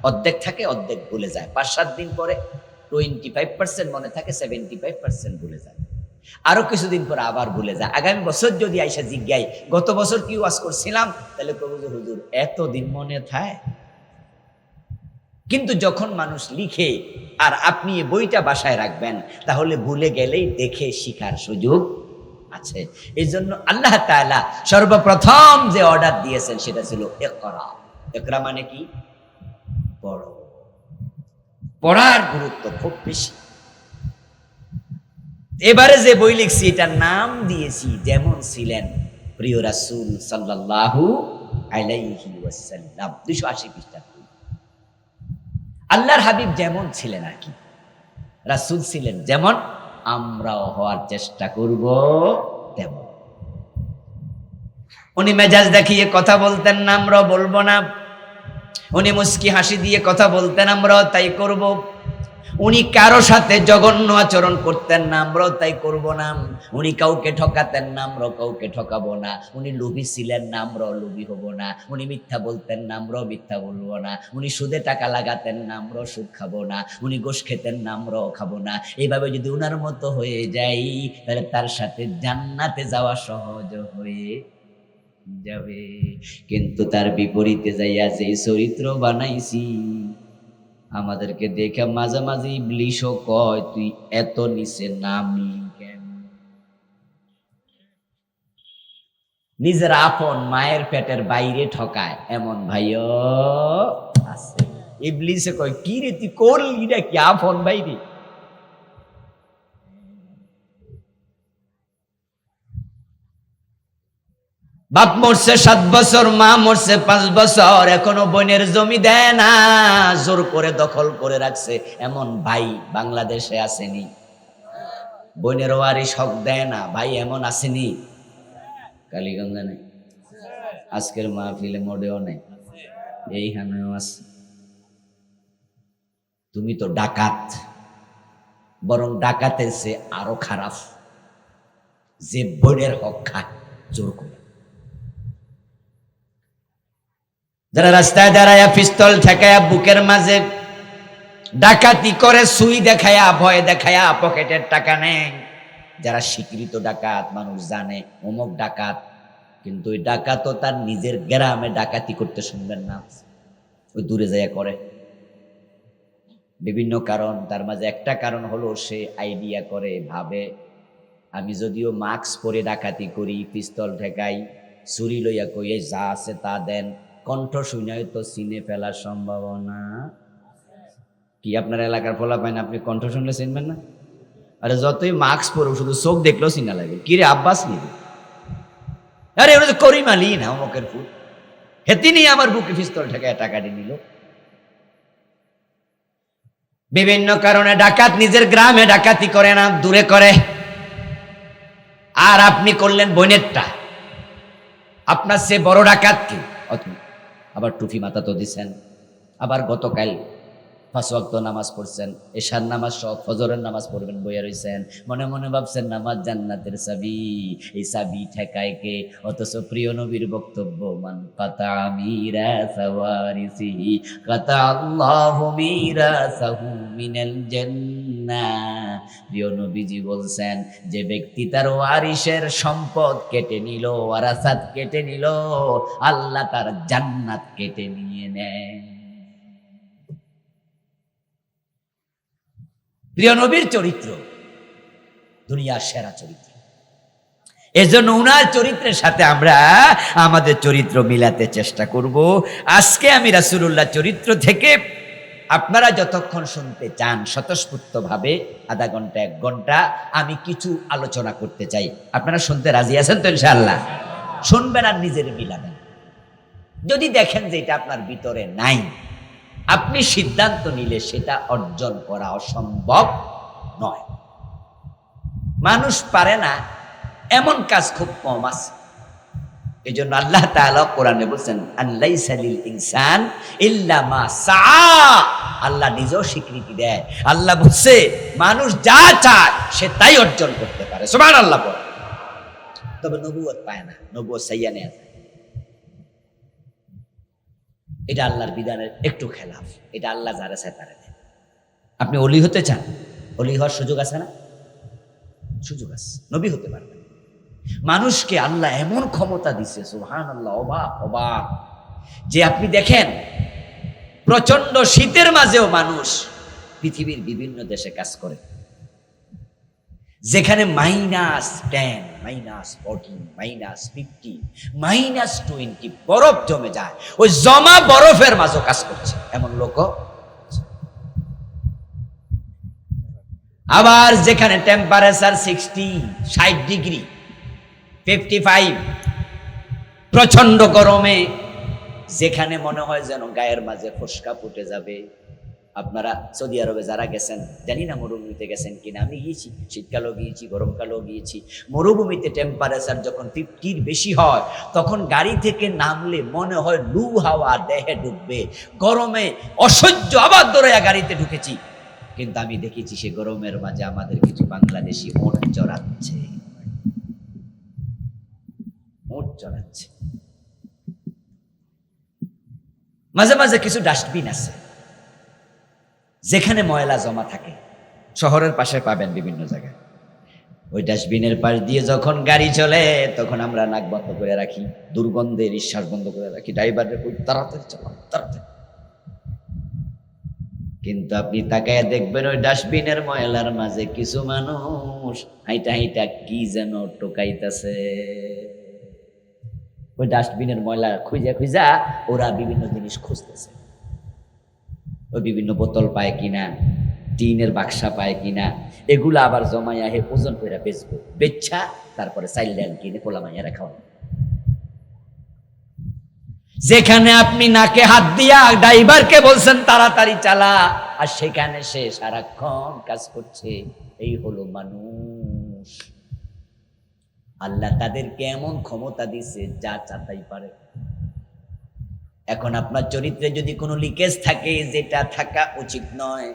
অর্ধেক থাকে, অর্ধেক ভুলে যায়। 5-7 দিন পরে 25% মনে থাকে, 75% ভুলে যায়। আরো কিছুদিন পরে আবার ভুলে যায়। আগামী বছর যদি আইসা জিজ্ঞাই গত বছর কি ওয়াজ করছিলাম, তাহলে কবু যে হুজুর এতদিন মনে থাকে। কিন্তু যখন মানুষ লিখে আর আপনি এই বইটা বাসায় রাখবেন, তাহলে ভুলে গেলেই দেখে শিখার সুযোগ আছে। এই জন্য আল্লাহ তাআলা সর্বপ্রথম যে অর্ডার দিয়েছেন সেটা ছিল ইকরা। ইকরা মানে কি? পড়ো। পড়ার গুরুত্ব খুব বেশি। এবারে যে বই লিখছি এটার নাম দিয়েছি যেমন ছিলেন প্রিয় রাসূল সাল্লাল্লাহু আলাইহি ওয়াসাল্লাম। 280 পৃষ্ঠা। আল্লাহর হাবিব যেমন ছিলেন আর কি, রাসূল ছিলেন যেমন, আমরাও হওয়ার চেষ্টা করব তেমন। উনি মেজাজ দেখিয়ে কথা বলতেন না, আমরাও বলবো না। উনি মুস্কি হাসি দিয়ে কথা বলতেন, আমরাও তাই করব। উনি কারো সাথে জঘন্য আচরণ করতেন না, আমরাও তাই করব না। উনি কাউকে ঠকাতেন না, আমরাও কাউকে ঠকাবো না। উনি লোভী ছিলেন না, আমরাও লোভী হব না। উনি মিথ্যা বলতেন না, আমরাও মিথ্যা বলবো না। উনি সুদে টাকা লাগাতেন না, আমরাও সুদ খাবো না। উনি ঘুষ খেতেন না, আমরাও খাবো না। এইভাবে যদি উনার মতো হয়ে যাই, তাহলে তার সাথে জান্নাতে যাওয়া সহজ হয়ে যাবে। কিন্তু তার বিপরীতে যাইয়া যে চরিত্র বানাইছি, আমাদেরকে দেখে মাঝে মাঝে ইবলিশও কয় তুই এত নিচে নামলি কেন? নিজের আপন মায়ের পেটের বাইরে ঠকায় এমন ভাইও আছে। ইবলিশে কয় কি রে তুই করলি না কি আপন বাইরে? বাপ মরছে 7 বছর, মা মরছে 5 বছর, এখনো বোনের জমি দেয় না, জোর করে দখল করে রাখছে এমন ভাই বাংলাদেশে আসেনি। বোনের ওয়ারিশ হক দেয় না, ভাই এমন আসেনি? কালীগঞ্জে নেই, আজকের মাহফিলে মোড়েও নেই, এইখানেও আছে। তুমি তো ডাকাত, বরং ডাকাতের সে আরো খারাপ, যে বোনের হক খায় জোর করে। যারা রাস্তায় দাঁড়ায়া পিস্তল ঠেকায়া বুকের মাঝে ডাকাতি করে, সুই দেখায়া ভয় দেখায়া পকেটের টাকা নেয়, যারা স্বীকৃত ডাকাত, মানুষ জানে অমুক ডাকাত, কিন্তু ওই ডাকাতও তার নিজের গ্রামে ডাকাতি করতে শুনবেন না, ওই দূরে যাইয়া করে। বিভিন্ন কারণ, তার মাঝে একটা কারণ হলো সে আইডিয়া করে, ভাবে আমি যদিও মাস্ক পরে ডাকাতি করি, পিস্তল ঠেকাই, ছুরি লইয়া কইয়ে যা আছে তা দেন, কণ্ঠ শুনে তো চিনে ফেলার সম্ভাবনা কি? আপনার এলাকার ফলা পায় না, আপনি কণ্ঠ শুনলে চিনবেন না? আরে যতই মাস্ক পরো শুধু চোখ দেখলেও চিনা লাগে। কি রে আব্বাস নিবে? আরে ওরা তো করিম আলী না, অমকের ফুল, হেতি নিয়ে আমার বুকে পিস্তল ঠেকায় টাকাটি নিল। বিভিন্ন কারণে ডাকাত নিজের গ্রামে ডাকাতি করে না, দূরে করে। আর আপনি করলেন বোনেরটা, আপনার সে বড় ডাকাত কি? আবার টুপি মাথা তো দিছেন, আবার গতকাল 5 ওয়াক্ত নামাজ পড়ছেন, এশার নামাজ সহ ফজরের নামাজ পড়বেন বইয়া রইছেন, মনে মনে ভাবছেন নামাজ জান্নাতের চাবি, এই চাবি ঠেকায় কে? অথচ প্রিয় নবীর বক্তব্য, মান কাতা মিরাসাহু ওয়ারিসিহি কাতা আল্লাহু মিরাসাহু মিনাল জান্নাহ। প্রিয় নবীজি বলছেন, যে ব্যক্তি তার ওয়ারিসের সম্পদ কেটে নিল, ওয়ারাসাত কেটে নিল, আল্লাহ তার জান্নাত কেটে নিয়ে নেয়। প্রিয় নবীর চরিত্র দুনিয়ার সেরা চরিত্র, এজন্য উনার চরিত্রের সাথে আমরা আমাদের চরিত্র মিলাতে চেষ্টা করব। আজকে আমি রাসূলুল্লাহ চরিত্র থেকে আপনারা যতক্ষণ শুনতে চান স্বতঃস্ফূর্ত ভাবে আধা ঘন্টা 1 ঘন্টা আমি কিছু আলোচনা করতে চাই। আপনারা শুনতে রাজি আছেন তো? ইনশাআল্লাহ শুনবেন আর নিজের মিলাবেন। যদি দেখেন যে এটা আপনার ভিতরে নাই, আপনি সিদ্ধান্ত নিলে সেটা অর্জন করা অসম্ভব নয়। মানুষ পারে না এমন কাজ খুব কম আছে। এই জন্য আল্লাহ তাআলা কোরআনে বলছেন আল্লাইসা লিল ইনসান ইল্লা মা সাআ। আল্লাহ নিজেও স্বীকৃতি দেয়, আল্লাহ বলছে মানুষ যা চায় সে তাই অর্জন করতে পারে, সুবহানাল্লাহ। তবে নবুয়ত পায় না, নবুয়ত চাইয়া নেয়। এটা আল্লাহর বিধানের একটু খেলাফ। এটা আল্লাহ যারা চায় তারা দেয়। আপনি অলি হতে চান, অলি হওয়ার সুযোগ আছে না? সুযোগ আছে, নবী হতে পারবেন। মানুষকে আল্লাহ এমন ক্ষমতা দিছে, সুবহানাল্লাহ, অবাক অবাক, যে আপনি দেখেন প্রচন্ড শীতের মাঝেও মানুষ পৃথিবীর বিভিন্ন দেশে কাজ করে, যেখানে -10, -40, -50, -20 বরফ জমে যায়, ওই জমা বরফের মাঝে কাজ করছে এমন লোক। আবার যেখানে টেম্পারেচার 60 ডিগ্রি, 55, প্রচন্ড গরমে, যেখানে মনে হয় যেন গায়ের মাঝে ফোসকা ফুটে যাবে। আপনারা সৌদি আরবে যারা গেছেন, জানি না মরুভূমিতে গেছেন কিনা, আমি গিয়েছি, শীতকালেও গিয়েছি, গরমকালেও গিয়েছি। মরুভূমিতে টেম্পারেচার যখন 50 বেশি হয়, তখন গাড়ি থেকে নামলে মনে হয় লু হাওয়া দেহে ঢুকবে, গরমে অসহ্য। আবার দৌড়াইয়া গাড়িতে ঢুকেছি, কিন্তু আমি দেখেছি সে গরমের মাঝে আমাদের কিছু বাংলাদেশি ওট চড়াচ্ছে, ওট চড়াচ্ছে। মাঝে মাঝে কিছু ডাস্টবিন আছে যেখানে ময়লা জমা থাকে, শহরের পাশে পাবেন বিভিন্ন জায়গায়। ওই ডাস্টবিনের পাশ দিয়ে যখন গাড়ি চলে তখন আমরা নাক বন্ধ করে রাখি, দুর্গন্ধে নিঃশ্বাস বন্ধ করে রাখি, ড্রাইভারের কই তাড়াতাড়ি চালান, তাড়াতাড়ি। কিন্তু আপনি তাকায় দেখবেন ওই ডাস্টবিনের ময়লার মাঝে কিছু মানুষ হাইটা হাইটা কি যেন টোকাইতেছে। ওই ডাস্টবিনের ময়লা খুঁজা খুঁজা ওরা বিভিন্ন জিনিস খুঁজতেছে। ওই বিভিন্ন বোতল পায় কিনা, টিনের বাক্সা পায় কিনা, এগুলো আবার জমাইয়া হে ওজন করে বেচবো, বেচা তারপরে চাইল ডাল কিনে পোলা মাইয়ারা খাওয়া। যেখানে আপনি নাকে হাত দিয়া ড্রাইভারকে বলছেন তাড়াতাড়ি চালা, আর সেখানে সে সারাক্ষণ কাজ করছে। এই হলো মানুষ। আল্লাহ তাদেরকে এমন ক্ষমতা দিছে যা চাতাই পারে। এখন আপনার চরিত্রে যদি কোনো লিকেজ থাকে, যেটা থাকা উচিত নয়,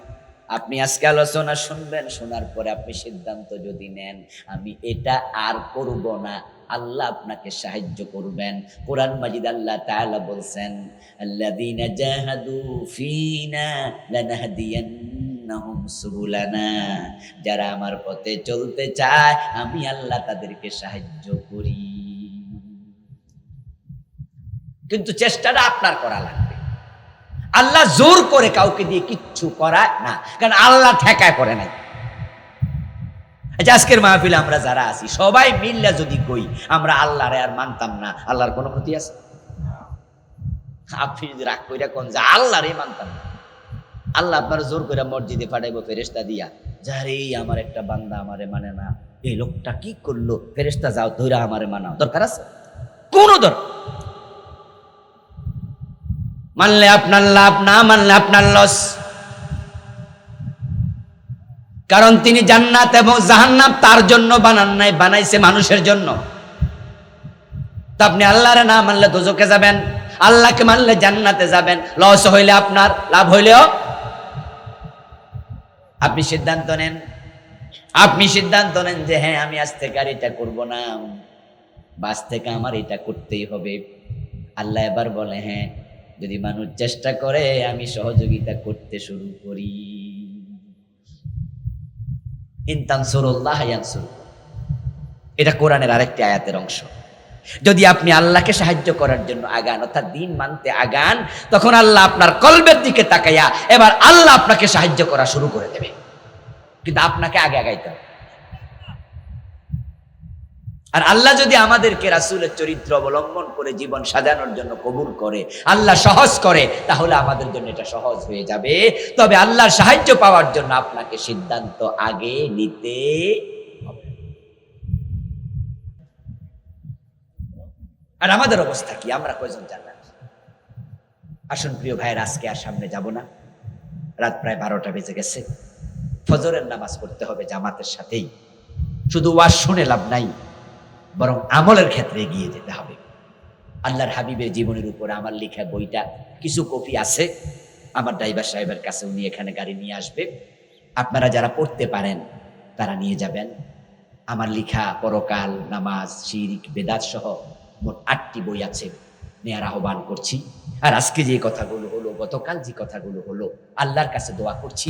আপনি আজকে আলোচনা শুনবেন, শোনার পরে আপনি সিদ্ধান্ত যদি নেন আমি এটা আর করব না, আল্লাহ আপনাকে সাহায্য করবেন। কোরআন মাজিদ আল্লাহ তাআলা বলছেন আল্লাযীনা জাহাদু ফীনা লানাহদিয়ান্নাহুম সুবুলানা। যারা আমার পথে চলতে চায় আমি আল্লাহ তাদেরকে সাহায্য করি। কিন্তু চেষ্টাটা আপনার করা লাগবে। আল্লাহ জোর করে কাউকে দিয়ে কিচ্ছু করায় না, কারণ আল্লাহ ঠেকায় করে নাই। আজকের মাহফিলে আমরা যারা আছি সবাই মিল্লা যদি কই আমরা আল্লাহরে আর মানতাম না, আল্লাহর কোনো ক্ষতি আছে? আপনি যদি রাগ কইরা কোন যে আল্লাহরে মানতাম না, আল্লাহ আপনার জোর করে মসজিদে পাঠাইবো ফেরেশতা দিয়া, যারে আমার একটা বান্দা আমারে মানে না, এই লোকটা কি করলো, ফেরেশতা যাও ধইরা আমারে মানাও, দরকার আছে? কোন দরকার? মানলে আপনার লাভ, না মানলে আপনার লস। কারণ তিনি জান্নাত এবং জাহান্নাম তার জন্য বানান নাই, বানাইছে মানুষের জন্য। তা আপনি আল্লাহরে না মানলে দোজখে যাবেন, আল্লাহকে মানলে জান্নাতে যাবেন। লস হইলে আপনার, লাভ হইলেও আপনি সিদ্ধান্ত নেন। আপনি সিদ্ধান্ত নেন যে হ্যাঁ আমি আজ থেকে আর এটা করবো না, বাস থেকে আমার এটা করতেই হবে। আল্লাহ এবার বলে হ্যাঁ যদি মানুষ চেষ্টা করে আমি সহযোগিতা করতে শুরু করি। ইনতানসুরুল্লাহ ইয়ানসুরকুম, এটা কোরআনের আরেকটি আয়াতের অংশ। যদি আপনি আল্লাহকে সাহায্য করার জন্য আগান, অর্থাৎ দিন মানতে আগান, তখন আল্লাহ আপনার কলবের দিকে তাকাইয়া এবার আল্লাহ আপনাকে সাহায্য করা শুরু করে দেবে। কিন্তু আপনাকে আগে আগাইতে হবে। আর আল্লাহ যদি আমাদেরকে রাসূলের চরিত্র অবলম্বন করে জীবন সাজানোর জন্য কবুল করে, আল্লাহ সহজ করে, তাহলে আমাদের জন্য এটা সহজ হয়ে যাবে। তবে আল্লাহর সাহায্য পাওয়ার জন্য আপনাকে সিদ্ধান্ত আগে নিতে হবে। আর আমাদের অবস্থা কি? আমরা কয়জন জান্নাত? আসুন প্রিয় ভাইয়ের, আজকে আর সামনে যাব না। রাত প্রায় 12টা বেজে গেছে। ফজরের নামাজ পড়তে হবে জামাতের সাথেই। শুধু ওয়াজ শুনে লাভ নাই, বরং আমলের ক্ষেত্রে এগিয়ে যেতে হবে। আল্লাহর হাবিবের জীবনের উপর আমার লেখা বইটা কিছু কপি আছে আমার ড্রাইভার সাহেবের কাছে, উনি এখানে গাড়ি নিয়ে আসবে। আপনারা যারা পড়তে পারেন তারা নিয়ে যাবেন। আমার লেখা পরকাল, নামাজ, শিরক, বেদাত সহ মোট 8টি বই আছে, নেয়ার আহ্বান করছি। আর আজকে যে কথাগুলো হলো, গতকাল যে কথাগুলো হলো, আল্লাহর কাছে দোয়া করছি